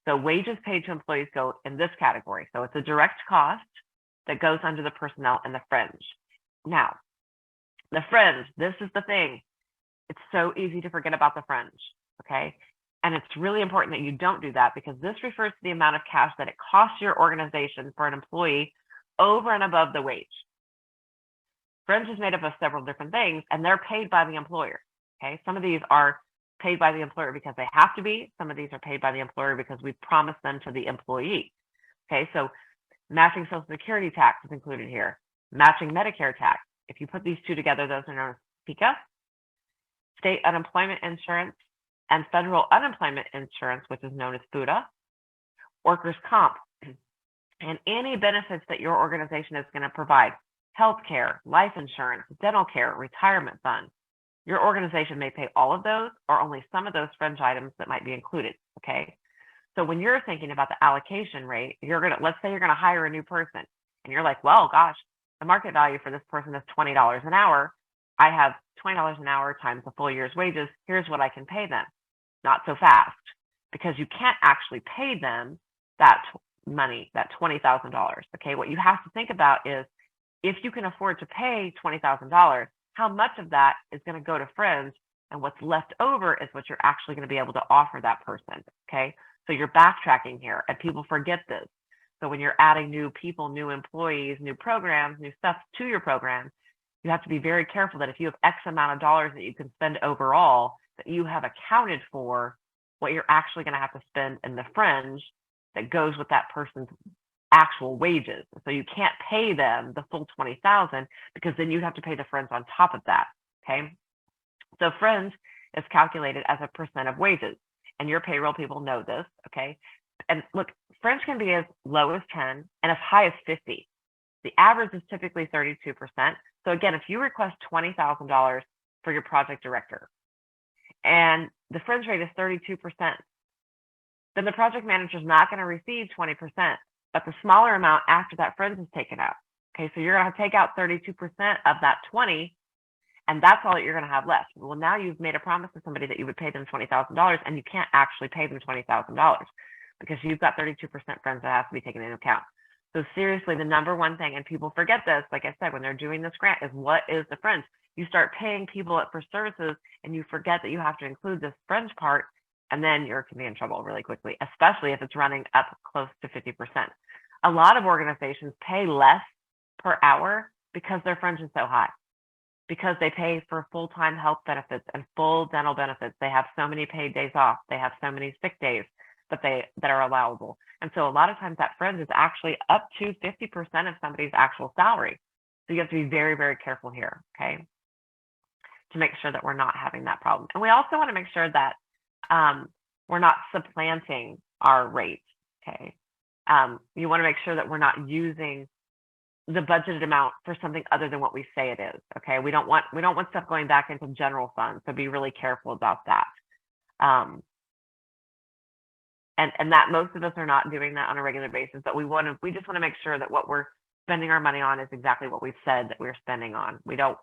So wages paid to employees go in this category. So it's a direct cost that goes under the personnel and the fringe. Now, the fringe, this is the thing. It's so easy to forget about the fringe, okay? And it's really important that you don't do that because this refers to the amount of cash that it costs your organization for an employee over and above the wage. Fringe is made up of several different things and they're paid by the employer, okay? Some of these are paid by the employer because they have to be. Some of these are paid by the employer because we promised them to the employee, okay? So matching Social Security tax is included here. Matching Medicare tax. If you put these two together, those are known as PICA. State unemployment insurance and federal unemployment insurance, which is known as FUTA. Workers' comp, and any benefits that your organization is going to provide. Healthcare, life insurance, dental care, retirement fund. Your organization may pay all of those or only some of those fringe items that might be included, okay? So when you're thinking about the allocation rate, let's say you're gonna hire a new person and you're like, well, gosh, the market value for this person is $20 an hour. I have $20 an hour times a full year's wages. Here's what I can pay them. Not so fast, because you can't actually pay them that money, that $20,000, okay? What you have to think about is if you can afford to pay $20,000, how much of that is going to go to fringe, and what's left over is what you're actually going to be able to offer that person, okay? So you're backtracking here, and people forget this. So when you're adding new people, new employees, new programs, new stuff to your program, you have to be very careful that if you have X amount of dollars that you can spend overall, that you have accounted for what you're actually going to have to spend in the fringe that goes with that person's actual wages. So you can't pay them the full $20,000 because then you'd have to pay the fringe on top of that, okay? So fringe is calculated as a percent of wages, and your payroll people know this, okay? And look, fringe can be as low as 10 and as high as 50. The average is typically 32%. So again, if you request $20,000 for your project director and the fringe rate is 32%, then the project manager is not going to receive 20%, but the smaller amount after that fringe is taken out. Okay, so you're going to take out 32% of that 20, and that's all that you're going to have left. Well, now you've made a promise to somebody that you would pay them $20,000, and you can't actually pay them $20,000 because you've got 32% fringe that has to be taken into account. So seriously, the number one thing, and people forget this, like I said, when they're doing this grant, is what is the fringe? You start paying people for services, and you forget that you have to include this fringe part, and then you're going to be in trouble really quickly, especially if it's running up close to 50%. A lot of organizations pay less per hour because their fringe is so high, because they pay for full-time health benefits and full dental benefits. They have so many paid days off. They have so many sick days that are allowable. And so a lot of times that fringe is actually up to 50% of somebody's actual salary. So you have to be very, very careful here, okay, to make sure that we're not having that problem. And we also want to make sure that we're not supplanting our rate, okay? You want to make sure that we're not using the budgeted amount for something other than what we say it is, okay? We don't want stuff going back into general funds, so be really careful about that. And that most of us are not doing that on a regular basis, but we just want to make sure that what we're spending our money on is exactly what we've said that we're spending on. We don't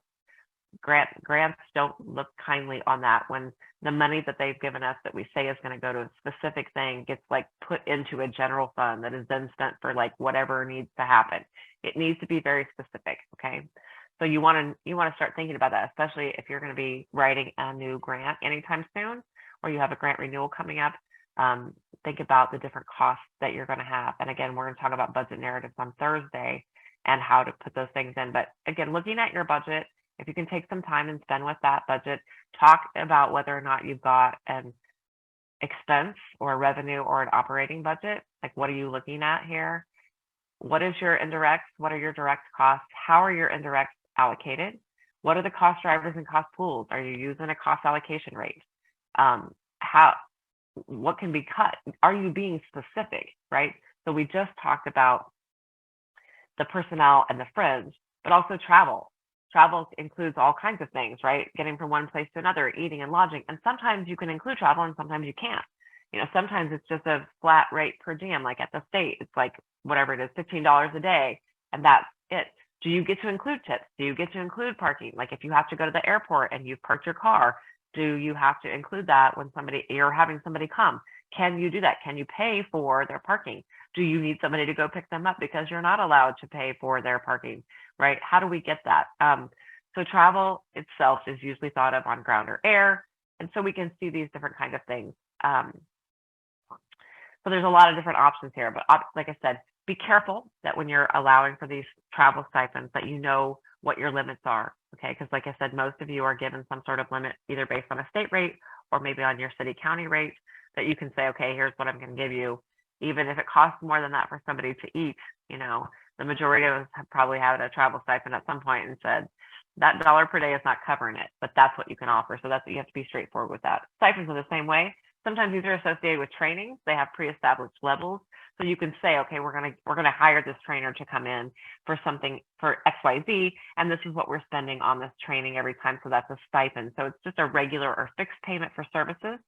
grants don't look kindly on that when the money that they've given us that we say is going to go to a specific thing gets like put into a general fund that is then spent for like whatever needs to happen. It needs to be very specific, okay? So you want to start thinking about that, especially if you're going to be writing a new grant anytime soon, or you have a grant renewal coming up. Think about the different costs that you're going to have. And again, we're going to talk about budget narratives on Thursday and how to put those things in. But again, looking at your budget, if you can take some time and spend with that budget, talk about whether or not you've got an expense or a revenue or an operating budget. Like, what are you looking at here? What is your indirects? What are your direct costs? How are your indirects allocated? What are the cost drivers and cost pools? Are you using a cost allocation rate? What can be cut? Are you being specific, right? So we just talked about the personnel and the fringe, but also travel. travel includes all kinds of things, right? Getting from one place to another, eating and lodging. And sometimes you can include travel and sometimes you can't. Sometimes it's just a flat rate per diem, like at the state, it's like whatever it is, $15 a day, and that's it. Do you get to include tips? Do you get to include parking? Like if you have to go to the airport and you've parked your car, do you have to include that when you're having somebody come? Can you do that? Can you pay for their parking? Do you need somebody to go pick them up because you're not allowed to pay for their parking, right? How do we get that? So travel itself is usually thought of on ground or air. And so we can see these different kinds of things. So there's a lot of different options here, but like I said, be careful that when you're allowing for these travel stipends that you know what your limits are, okay? Because like I said, most of you are given some sort of limit either based on a state rate or maybe on your city county rate that you can say, okay, here's what I'm going to give you. Even if it costs more than that for somebody to eat, the majority of us have probably had a travel stipend at some point and said, that dollar per day is not covering it, but that's what you can offer. So you have to be straightforward with that. Stipends are the same way. Sometimes these are associated with trainings. They have pre-established levels. So you can say, okay, we're gonna hire this trainer to come in for something for XYZ, and this is what we're spending on this training every time. So that's a stipend. So it's just a regular or fixed payment for services.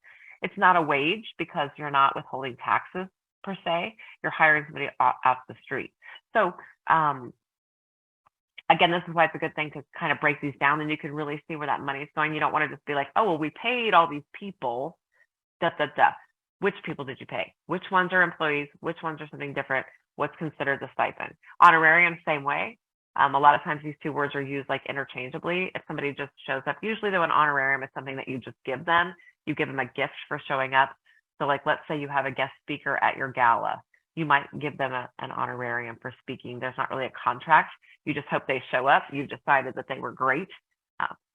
It's not a wage because you're not withholding taxes per se. You're hiring somebody off the street. So again, this is why it's a good thing to kind of break these down, and you can really see where that money is going. You don't want to just be like, oh, well, we paid all these people. Which people did you pay? Which ones are employees? Which ones are something different? What's considered the stipend? Honorarium, same way. A lot of times these two words are used like interchangeably. If somebody just shows up, usually though an honorarium is something that you just give them. You give them a gift for showing up. So like, let's say you have a guest speaker at your gala. You might give them an honorarium for speaking. There's not really a contract. You just hope they show up. You've decided that they were great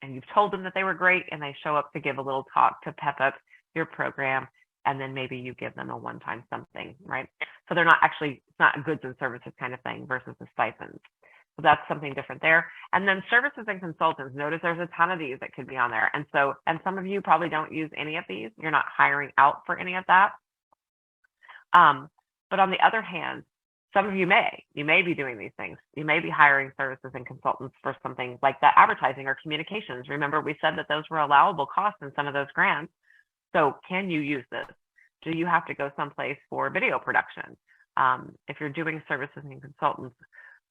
and you've told them that they were great and they show up to give a little talk to pep up your program, and then maybe you give them a one-time something, right? So they're not actually, it's not a goods and services kind of thing versus the stipends. So that's something different there. And then services and consultants, notice there's a ton of these that could be on there. And some of you probably don't use any of these. You're not hiring out for any of that. But on the other hand, some of you may be doing these things. You may be hiring services and consultants for something like that, advertising or communications. Remember, we said that those were allowable costs in some of those grants. So can you use this? Do you have to go someplace for video production? If you're doing services and consultants.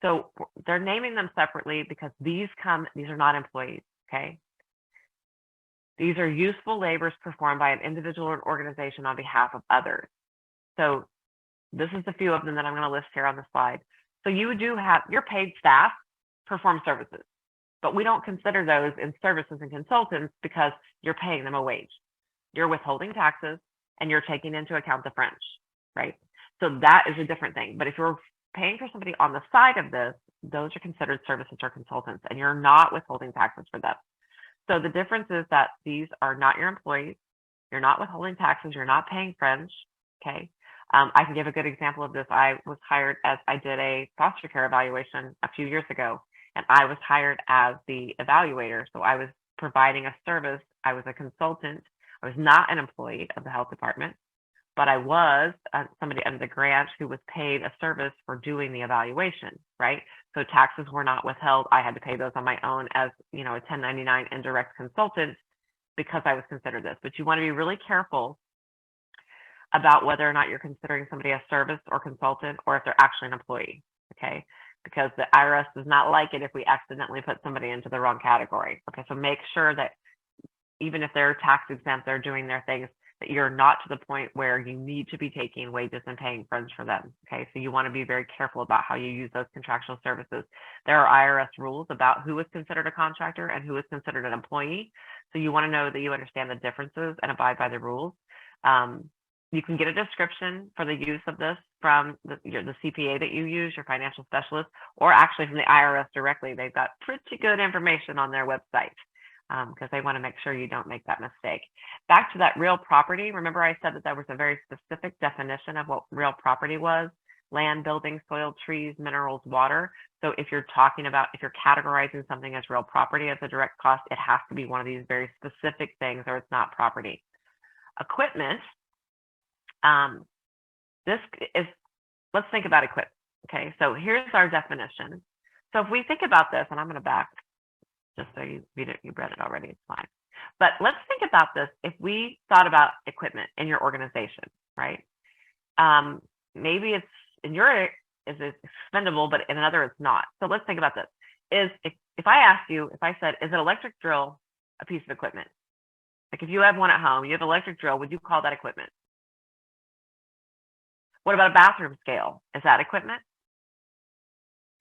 So they're naming them separately because these are not employees, okay? These are useful labors performed by an individual or organization on behalf of others. So this is a few of them that I'm going to list here on the slide. So you do have your paid staff perform services, but we don't consider those in services and consultants because you're paying them a wage. You're withholding taxes and you're taking into account the French, right? So that is a different thing. But if you're paying for somebody on the side of this, those are considered services or consultants and you're not withholding taxes for them. So the difference is that these are not your employees. You're not withholding taxes. You're not paying French, okay? I can give a good example of this. I was hired I did a foster care evaluation a few years ago, and I was hired as the evaluator. So I was providing a service. I was a consultant. I was not an employee of the health department, but I was somebody under the grant who was paid a service for doing the evaluation, right? So taxes were not withheld. I had to pay those on my own as, a 1099 indirect consultant because I was considered this. But you want to be really careful about whether or not you're considering somebody a service or consultant or if they're actually an employee, okay? Because the IRS does not like it if we accidentally put somebody into the wrong category. Okay, so make sure that even if they're tax exempt, they're doing their things, that you're not to the point where you need to be taking wages and paying French for them, okay? So you want to be very careful about how you use those contractual services. There are IRS rules about who is considered a contractor and who is considered an employee. So you want to know that you understand the differences and abide by the rules. You can get a description for the use of this from the CPA that you use, your financial specialist, or actually from the IRS directly. They've got pretty good information on their website because they want to make sure you don't make that mistake. Back to that real property. Remember I said that there was a very specific definition of what real property was: land, buildings, soil, trees, minerals, water. So if you're categorizing something as real property as a direct cost, it has to be one of these very specific things or it's not property. Equipment. Let's think about equipment. Okay, so here's our definition. So if we think about this, and I'm going to back just so you've read it already, it's fine. But let's think about this. If we thought about equipment in your organization, right? Maybe it's in your is it expendable, but in another it's not. So let's think about this. If I asked you, if I said, is an electric drill a piece of equipment? Like if you have one at home, you have an electric drill, would you call that equipment? What about a bathroom scale? Is that equipment?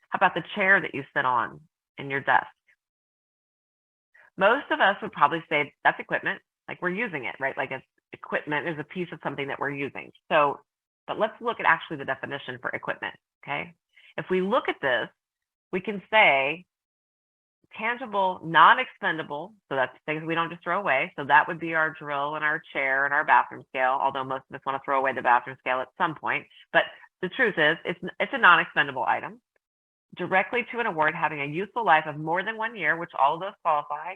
How about the chair that you sit on in your desk? Most of us would probably say that's equipment, like we're using it, right? Like it's equipment is a piece of something that we're using. So, but let's look at actually the definition for equipment, okay? If we look at this, we can say tangible, non-expendable, so that's things we don't just throw away. So that would be our drill and our chair and our bathroom scale, although most of us want to throw away the bathroom scale at some point. But the truth is, it's a non-expendable item. Directly to an award having a useful life of more than 1 year, which all of those qualify.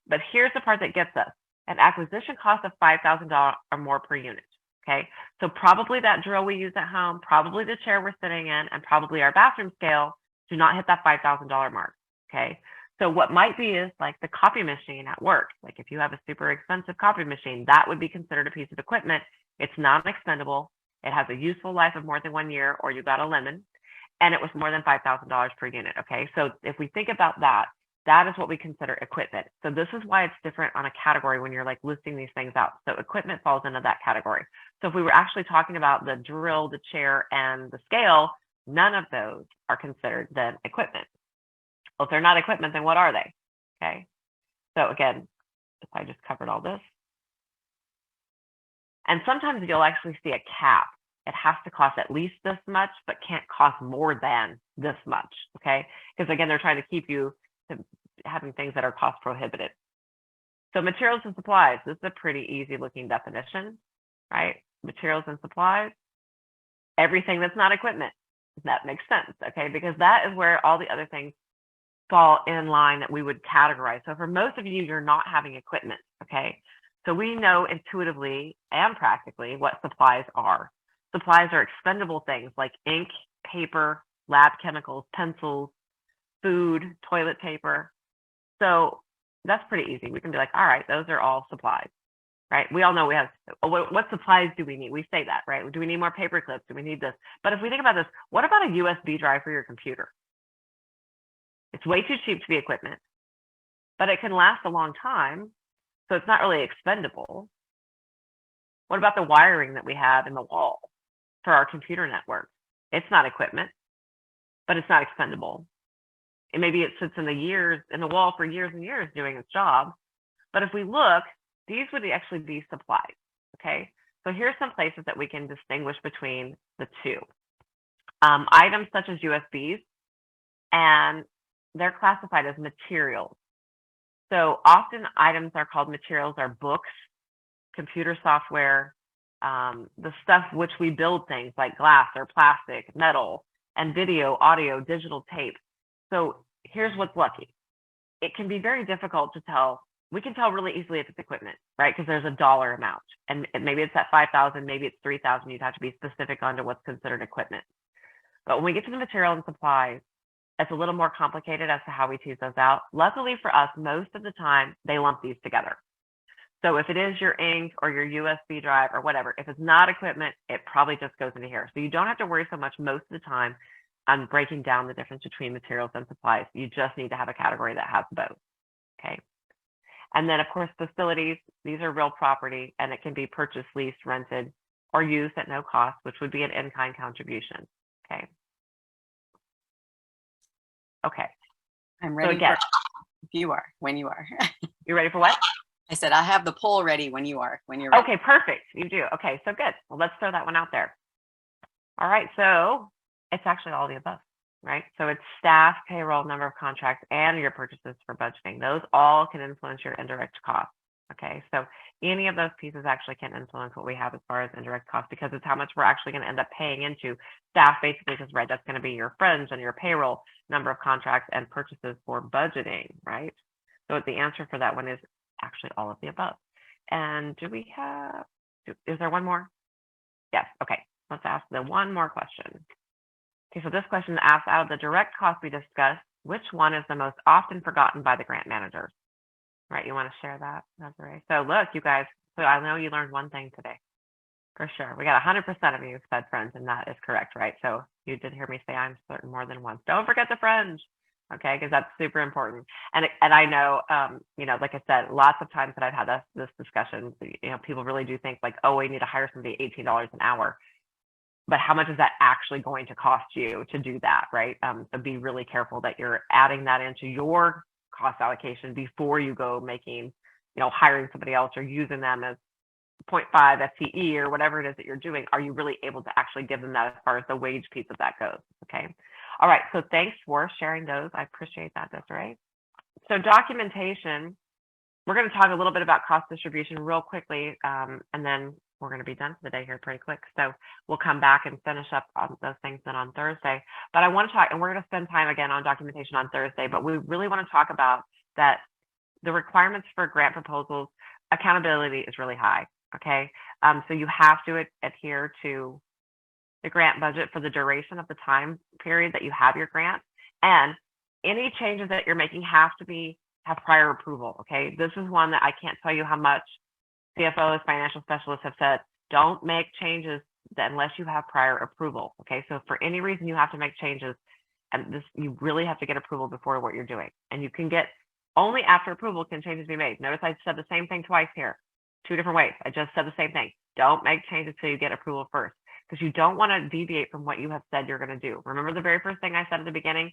But here's the part that gets us: an acquisition cost of $5,000 or more per unit. Okay, so probably that drill we use at home, probably the chair we're sitting in, and probably our bathroom scale do not hit that $5,000 mark. Okay, so what might be is like the copy machine at work. Like if you have a super expensive copy machine, that would be considered a piece of equipment. It's non-expendable. It has a useful life of more than 1 year, or you got a lemon, and it was more than $5,000 per unit. Okay, so if we think about that, that is what we consider equipment. So this is why it's different on a category when you're like listing these things out. So equipment falls into that category. So if we were actually talking about the drill, the chair, and the scale, none of those are considered then equipment. Well, if they're not equipment, then what are they? Okay, so again, if I just covered all this. And sometimes you'll actually see a cap. It has to cost at least this much, but can't cost more than this much, okay? Because again, they're trying to keep you to having things that are cost prohibitive. So materials and supplies, this is a pretty easy looking definition, right? Materials and supplies, everything that's not equipment. That makes sense, okay? Because that is where all the other things fall in line that we would categorize. So for most of you, you're not having equipment, okay? So we know intuitively and practically what supplies are. Supplies are expendable things like ink, paper, lab chemicals, pencils, food, toilet paper. So that's pretty easy. We can be like, all right, those are all supplies, right? We all know we have, what supplies do we need? We say that, right? Do we need more paper clips? Do we need this? But if we think about this, what about a USB drive for your computer? It's way too cheap to be equipment, but it can last a long time. So it's not really expendable. What about the wiring that we have in the wall for our computer network? It's not equipment, but it's not expendable. And maybe it sits in the wall for years and years doing its job. But if we look, these would actually be supplies, okay? So here's some places that we can distinguish between the two. Items such as USBs, and they're classified as materials. So often items are called materials are books, computer software, the stuff which we build things like glass or plastic, metal, and video, audio, digital tape. So here's what's lucky. It can be very difficult to tell. We can tell really easily if it's equipment, right? Because there's a dollar amount, and maybe it's at 5,000, maybe it's 3,000. You'd have to be specific onto what's considered equipment. But when we get to the material and supplies, it's a little more complicated as to how we tease those out. Luckily for us, most of the time, they lump these together. So if it is your ink or your USB drive or whatever, if it's not equipment, it probably just goes into here. So you don't have to worry so much most of the time on breaking down the difference between materials and supplies. You just need to have a category that has both, okay? And then of course, facilities, these are real property and it can be purchased, leased, rented, or used at no cost, which would be an in-kind contribution, okay? Okay. I'm ready again, if you are, when you are. You ready for what? I said, I have the poll ready when you are, when you're ready. Okay, perfect. You do. Okay, so good. Well, let's throw that one out there. All right, so it's actually all the above, right? So it's staff, payroll, number of contracts, and your purchases for budgeting. Those all can influence your indirect costs. Okay, so any of those pieces actually can influence what we have as far as indirect costs because it's how much we're actually going to end up paying into staff, basically, because right, that's going to be your friends and your payroll, number of contracts, and purchases for budgeting, right? So the answer for that one is actually all of the above. And do we have, is there one more? Yes, okay, let's ask the one more question. Okay, so this question asks, out of the direct costs we discussed, which one is the most often forgotten by the grant managers? Right, you want to share that, Desiree? So look, you guys, so I know you learned one thing today. For sure. We got 100% of you said friends, and that is correct, right? So you did hear me say I'm certain more than once. Don't forget the friends, okay? Because that's super important. And I know, you know, like I said, lots of times that I've had this discussion, you know, people really do think like, oh, we need to hire somebody $18 an hour. But how much is that actually going to cost you to do that, right? So be really careful that you're adding that into your cost allocation before you go making, you know, hiring somebody else or using them as 0.5 FTE or whatever it is that you're doing. Are you really able to actually give them that as far as the wage piece of that goes? Okay. All right. So thanks for sharing those. I appreciate that, Desiree. So documentation, we're going to talk a little bit about cost distribution real quickly, and then we're going to be done for the day here pretty quick. So we'll come back and finish up on those things then on Thursday. But I want to talk, and we're going to spend time again on documentation on Thursday, but we really want to talk about that the requirements for grant proposals, accountability is really high. Okay. So you have to adhere to the grant budget for the duration of the time period that you have your grant. And any changes that you're making have prior approval. Okay. This is one that I can't tell you how much CFOs, financial specialists have said, don't make changes unless you have prior approval. Okay. So if for any reason you have to make changes, and this, you really have to get approval before what you're doing. And you can get only after approval can changes be made. Notice I said the same thing twice here, 2 different ways. I just said the same thing. Don't make changes till you get approval first, because you don't want to deviate from what you have said you're going to do. Remember the very first thing I said at the beginning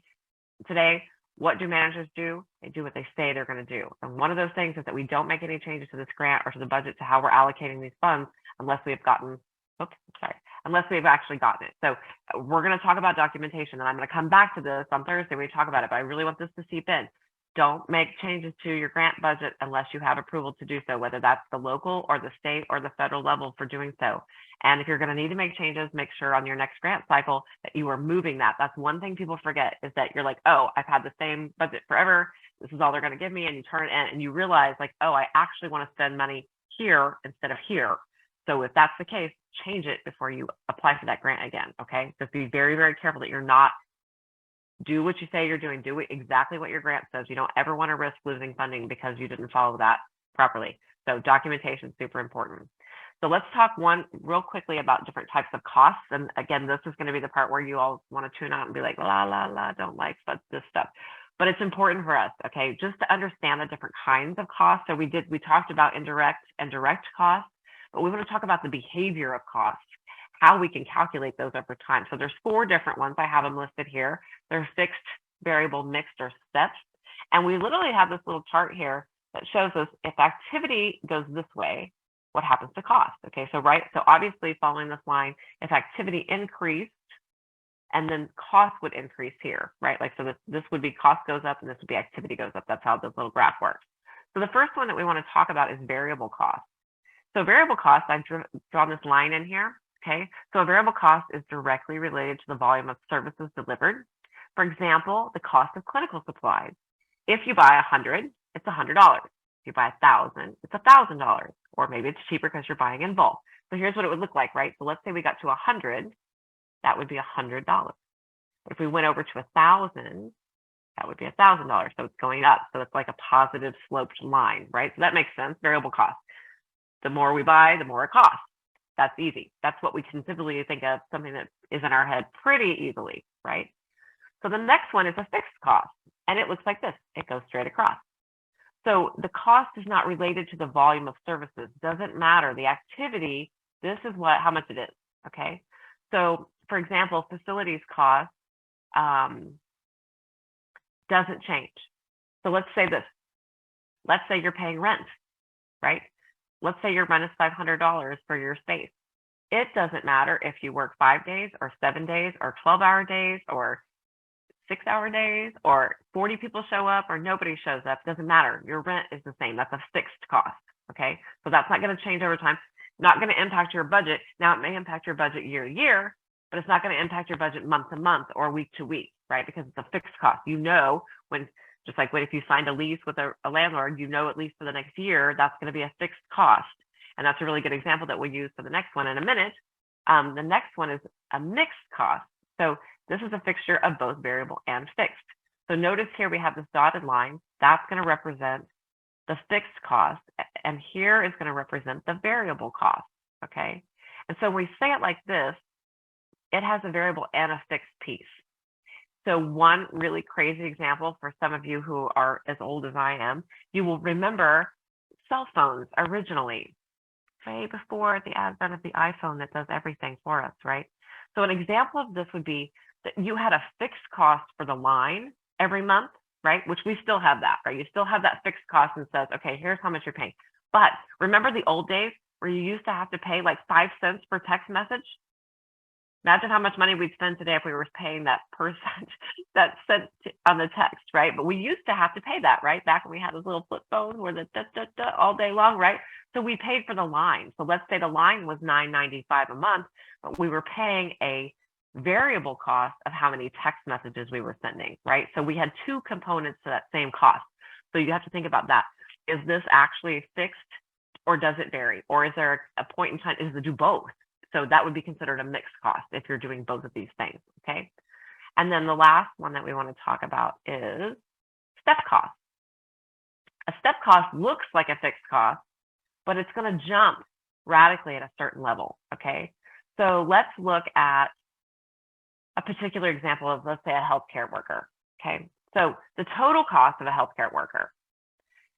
today? What do managers do? They do what they say they're going to do. And one of those things is that we don't make any changes to this grant or to the budget to how we're allocating these funds unless we've actually gotten it. So we're going to talk about documentation, and I'm going to come back to this on Thursday when we talk about it, but I really want this to seep in. Don't make changes to your grant budget unless you have approval to do so, whether that's the local or the state or the federal level for doing so. And if you're going to need to make changes, make sure on your next grant cycle that you are moving that. That's one thing people forget, is that you're like, oh, I've had the same budget forever. This is all they're going to give me. And you turn it in and you realize like, oh, I actually want to spend money here instead of here. So if that's the case, change it before you apply for that grant again. Okay. Just be very, very careful that you're not do what you say you're doing. Do exactly what your grant says. You don't ever want to risk losing funding because you didn't follow that properly. So documentation is super important. So let's talk real quickly about different types of costs. And again, this is going to be the part where you all want to tune out and be like, la, la, la, don't like this stuff. But it's important for us, okay, just to understand the different kinds of costs. So we talked about indirect and direct costs, but we want to talk about the behavior of costs, how we can calculate those over time. So there's 4 different ones. I have them listed here. They're fixed, variable, mixed, or steps. And we literally have this little chart here that shows us if activity goes this way, what happens to cost. Okay, so obviously following this line, if activity increased, and then cost would increase here, right? Like, so this would be cost goes up and this would be activity goes up. That's how this little graph works. So the first one that we want to talk about is variable cost. So variable cost, I've drawn this line in here. Okay, so a variable cost is directly related to the volume of services delivered. For example, the cost of clinical supplies. If you buy 100, it's $100. If you buy 1,000, it's $1,000. Or maybe it's cheaper because you're buying in bulk. So here's what it would look like, right? So let's say we got to 100, that would be $100. If we went over to 1,000, that would be $1,000. So it's going up. So it's like a positive sloped line, right? So that makes sense. Variable cost. The more we buy, the more it costs. That's easy. That's what we can typically think of, something that is in our head pretty easily, right? So the next one is a fixed cost, and it looks like this. It goes straight across. So the cost is not related to the volume of services. Doesn't matter. The activity, this is how much it is, okay? So for example, facilities cost doesn't change. So let's say this. Let's say you're paying rent, right? Let's say your rent is $500 for your space. It doesn't matter if you work 5 days or 7 days or 12-hour days or 6-hour days or 40 people show up or nobody shows up. Doesn't matter. Your rent is the same. That's a fixed cost. Okay. So that's not going to change over time. Not going to impact your budget. Now it may impact your budget year to year, but it's not going to impact your budget month to month or week to week, right? Because it's a fixed cost. You know, just like if you signed a lease with a landlord, you know, at least for the next year, that's going to be a fixed cost. And that's a really good example that we'll use for the next one in a minute. The next one is a mixed cost. So this is a fixture of both variable and fixed. So notice here we have this dotted line. That's going to represent the fixed cost, and here is going to represent the variable cost, okay? And so when we say it like this, it has a variable and a fixed piece. So one really crazy example for some of you who are as old as I am, you will remember cell phones originally, way before the advent of the iPhone that does everything for us, right? So an example of this would be that you had a fixed cost for the line every month, right? Which we still have that, right? You still have that fixed cost and says, okay, here's how much you're paying. But remember the old days where you used to have to pay like 5 cents per text message? Imagine how much money we'd spend today if we were paying that per cent that sent on the text, right? But we used to have to pay that, right? Back when we had those little flip phones where the all day long, right? So we paid for the line. So let's say the line was $9.95 a month, but we were paying a variable cost of how many text messages we were sending, right? So we had two components to that same cost. So you have to think about that. Is this actually fixed or does it vary? Or is there a point in time, is it do both? So that would be considered a mixed cost if you're doing both of these things, okay? And then the last one that we want to talk about is step cost. A step cost looks like a fixed cost, but it's going to jump radically at a certain level, okay? So let's look at a particular example of, let's say, a healthcare worker, okay? So the total cost of a healthcare worker,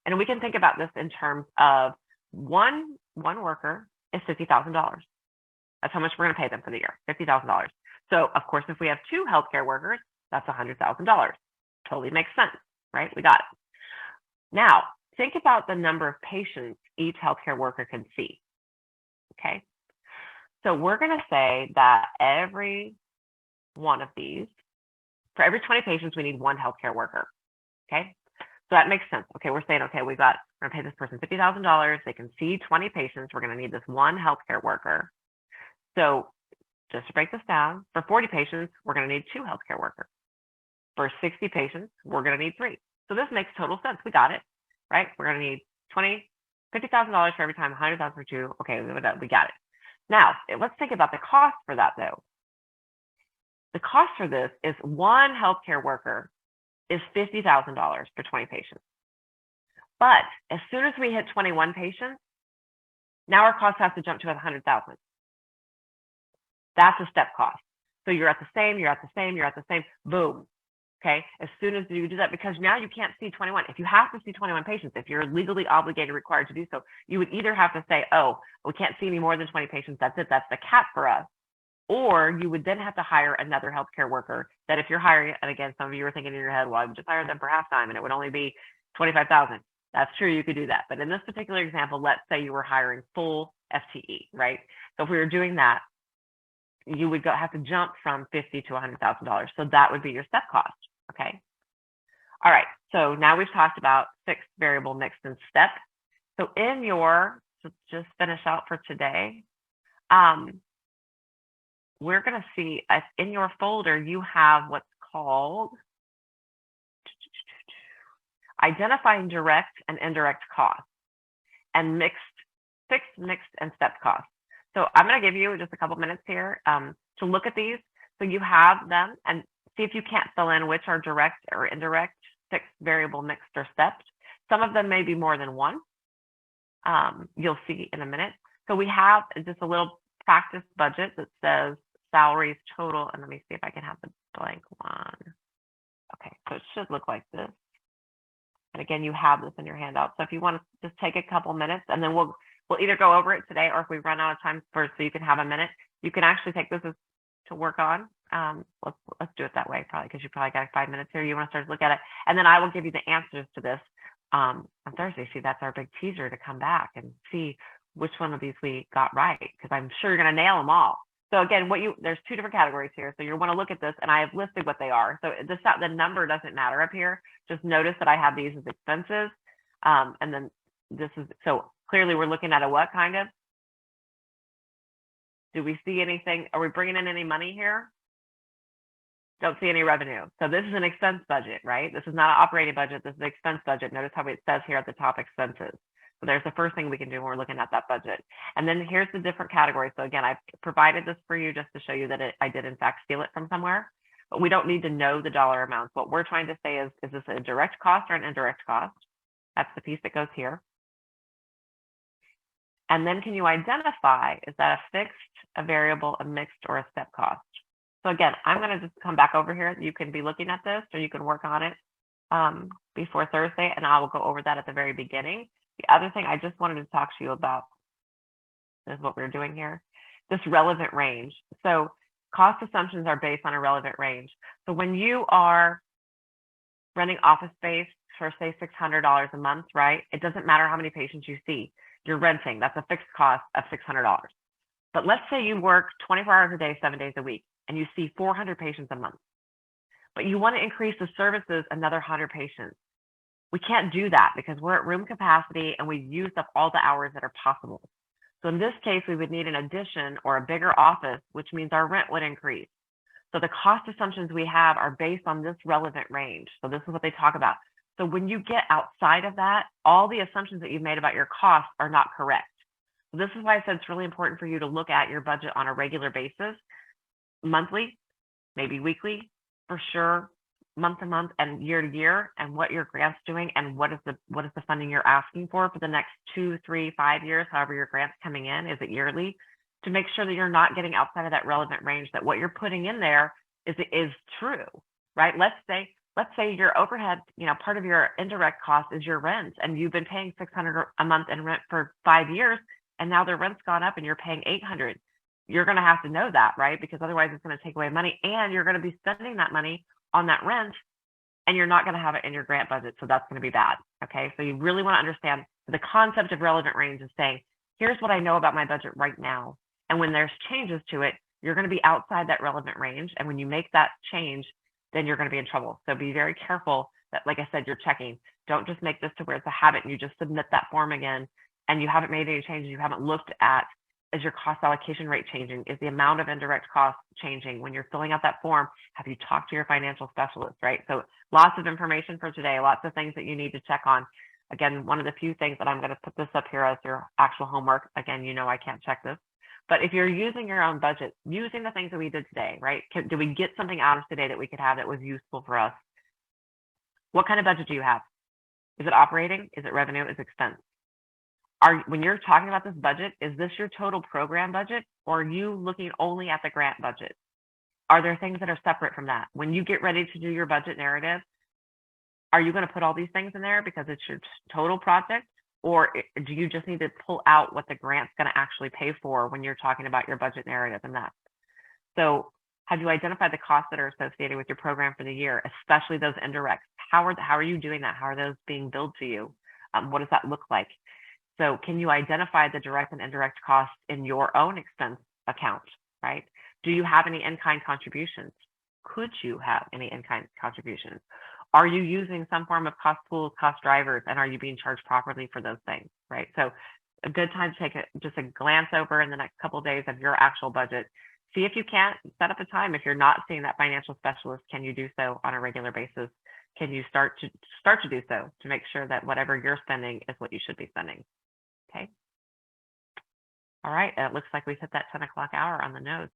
and we can think about this in terms of one worker is $50,000. That's how much we're going to pay them for the year, $50,000. So, of course, if we have two healthcare workers, that's $100,000. Totally makes sense, right? We got it. Now, think about the number of patients each healthcare worker can see, okay? So we're going to say that every one of these, for every 20 patients, we need one healthcare worker, okay? So that makes sense. Okay, we're saying, okay, we're going to pay this person $50,000. They can see 20 patients. We're going to need this one healthcare worker. So just to break this down, for 40 patients, we're going to need 2 healthcare workers. For 60 patients, we're going to need 3. So this makes total sense. We got it, right? We're going to need $50,000 for every time, $100,000 for 2. Okay, we got it. Now, let's think about the cost for that, though. The cost for this is one healthcare worker is $50,000 for 20 patients. But as soon as we hit 21 patients, now our cost has to jump to $100,000. That's a step cost. So you're at the same, you're at the same, you're at the same, boom. Okay, as soon as you do that, because now you can't see 21. If you have to see 21 patients, if you're legally obligated, required to do so, you would either have to say, oh, we can't see any more than 20 patients, that's it, that's the cap for us. Or you would then have to hire another healthcare worker that if you're hiring, and again, some of you are thinking in your head, well, I would just hire them for half-time and it would only be $25,000. That's true, you could do that. But in this particular example, let's say you were hiring full FTE, right? So if we were doing that, you would have to jump from $50,000 to $100,000. So that would be your step cost, okay? All right, so now we've talked about fixed, variable, mixed, and step. So in your, to just finish out for today, we're gonna see, in your folder, you have what's called identifying direct and indirect costs and fixed, mixed, and step costs. So I'm going to give you just a couple minutes here to look at these. So you have them and see if you can't fill in which are direct or indirect, fixed, variable, mixed, or stepped. Some of them may be more than one. You'll see in a minute. So we have just a little practice budget that says salaries total. And let me see if I can have the blank one. Okay, so it should look like this. And again, you have this in your handout. So if you want to just take a couple minutes and then we'll either go over it today, or if we run out of time first, so you can have a minute, you can actually take this to work on. Let's do it that way, probably, because you probably got 5 minutes here. You want to start to look at it, and then I will give you the answers to this on Thursday. See, that's our big teaser to come back and see which one of these we got right, because I'm sure you're going to nail them all. So again, there's 2 different categories here. So you want to look at this, and I have listed what they are. So the number doesn't matter up here. Just notice that I have these as expenses, and then this is, so clearly we're looking at a what kind of? Do we see anything? Are we bringing in any money here? Don't see any revenue. So this is an expense budget, right? This is not an operating budget. This is an expense budget. Notice how it says here at the top, expenses. So there's the first thing we can do when we're looking at that budget. And then here's the different categories. So again, I've provided this for you just to show you that I did in fact steal it from somewhere. but we don't need to know the dollar amounts. What we're trying to say is this a direct cost or an indirect cost? That's the piece that goes here. And then can you identify, is that a fixed, a variable, a mixed, or a step cost? So again, I'm going to just come back over here. You can be looking at this, or you can work on it before Thursday, and I will go over that at the very beginning. The other thing I just wanted to talk to you about is what we're doing here, this relevant range. So cost assumptions are based on a relevant range. So when you are renting office space for say $600 a month, right? It doesn't matter how many patients you see. You're renting, that's a fixed cost of $600. But let's say you work 24 hours a day, 7 days a week, and you see 400 patients a month. But you want to increase the services another 100 patients. We can't do that because we're at room capacity and we've used up all the hours that are possible. So in this case, we would need an addition or a bigger office, which means our rent would increase. So the cost assumptions we have are based on this relevant range. So this is what they talk about. So when you get outside of that, all the assumptions that you've made about your costs are not correct. So this is why I said it's really important for you to look at your budget on a regular basis, monthly, maybe weekly, for sure, month to month and year to year, and what your grant's doing and what is the funding you're asking for the next 2, 3, 5 years, however your grant's coming in, is it yearly, to make sure that you're not getting outside of that relevant range, that what you're putting in there is true, right? Let's say your overhead, part of your indirect cost is your rent, and you've been paying $600 a month in rent for 5 years, and now the rent's gone up and you're paying $800. You're going to have to know that, right? Because otherwise it's going to take away money, and you're going to be spending that money on that rent, and you're not going to have it in your grant budget. So that's going to be bad. Okay. So you really want to understand the concept of relevant range is saying, here's what I know about my budget right now. And when there's changes to it, you're going to be outside that relevant range. And when you make that change, then you're going to be in trouble. So be very careful that, like I said, you're checking. Don't just make this to where it's a habit and you just submit that form again and you haven't made any changes. You haven't looked at, is your cost allocation rate changing? Is the amount of indirect costs changing? When you're filling out that form, have you talked to your financial specialist, right? So lots of information for today, lots of things that you need to check on. Again, one of the few things that I'm going to put this up here as your actual homework. Again, I can't check this. But if you're using your own budget, using the things that we did today, right? Did we get something out of today that we could have that was useful for us? What kind of budget do you have? Is it operating? Is it revenue? Is it expense? When you're talking about this budget, is this your total program budget, or are you looking only at the grant budget? Are there things that are separate from that? When you get ready to do your budget narrative, are you going to put all these things in there because it's your total project, or do you just need to pull out what the grant's going to actually pay for when you're talking about your budget narrative and that? So have you identified the costs that are associated with your program for the year, especially those indirects? How are you doing that? How are those being billed to you? What does that look like? So can you identify the direct and indirect costs in your own expense account, right? Do you have any in-kind contributions? Could you have any in-kind contributions? Are you using some form of cost pools, cost drivers, and are you being charged properly for those things, right? So a good time to take just a glance over in the next couple of days of your actual budget. See if you can't set up a time. If you're not seeing that financial specialist, can you do so on a regular basis? Can you start to do so to make sure that whatever you're spending is what you should be spending? Okay. All right. It looks like we've hit that 10 o'clock hour on the nose.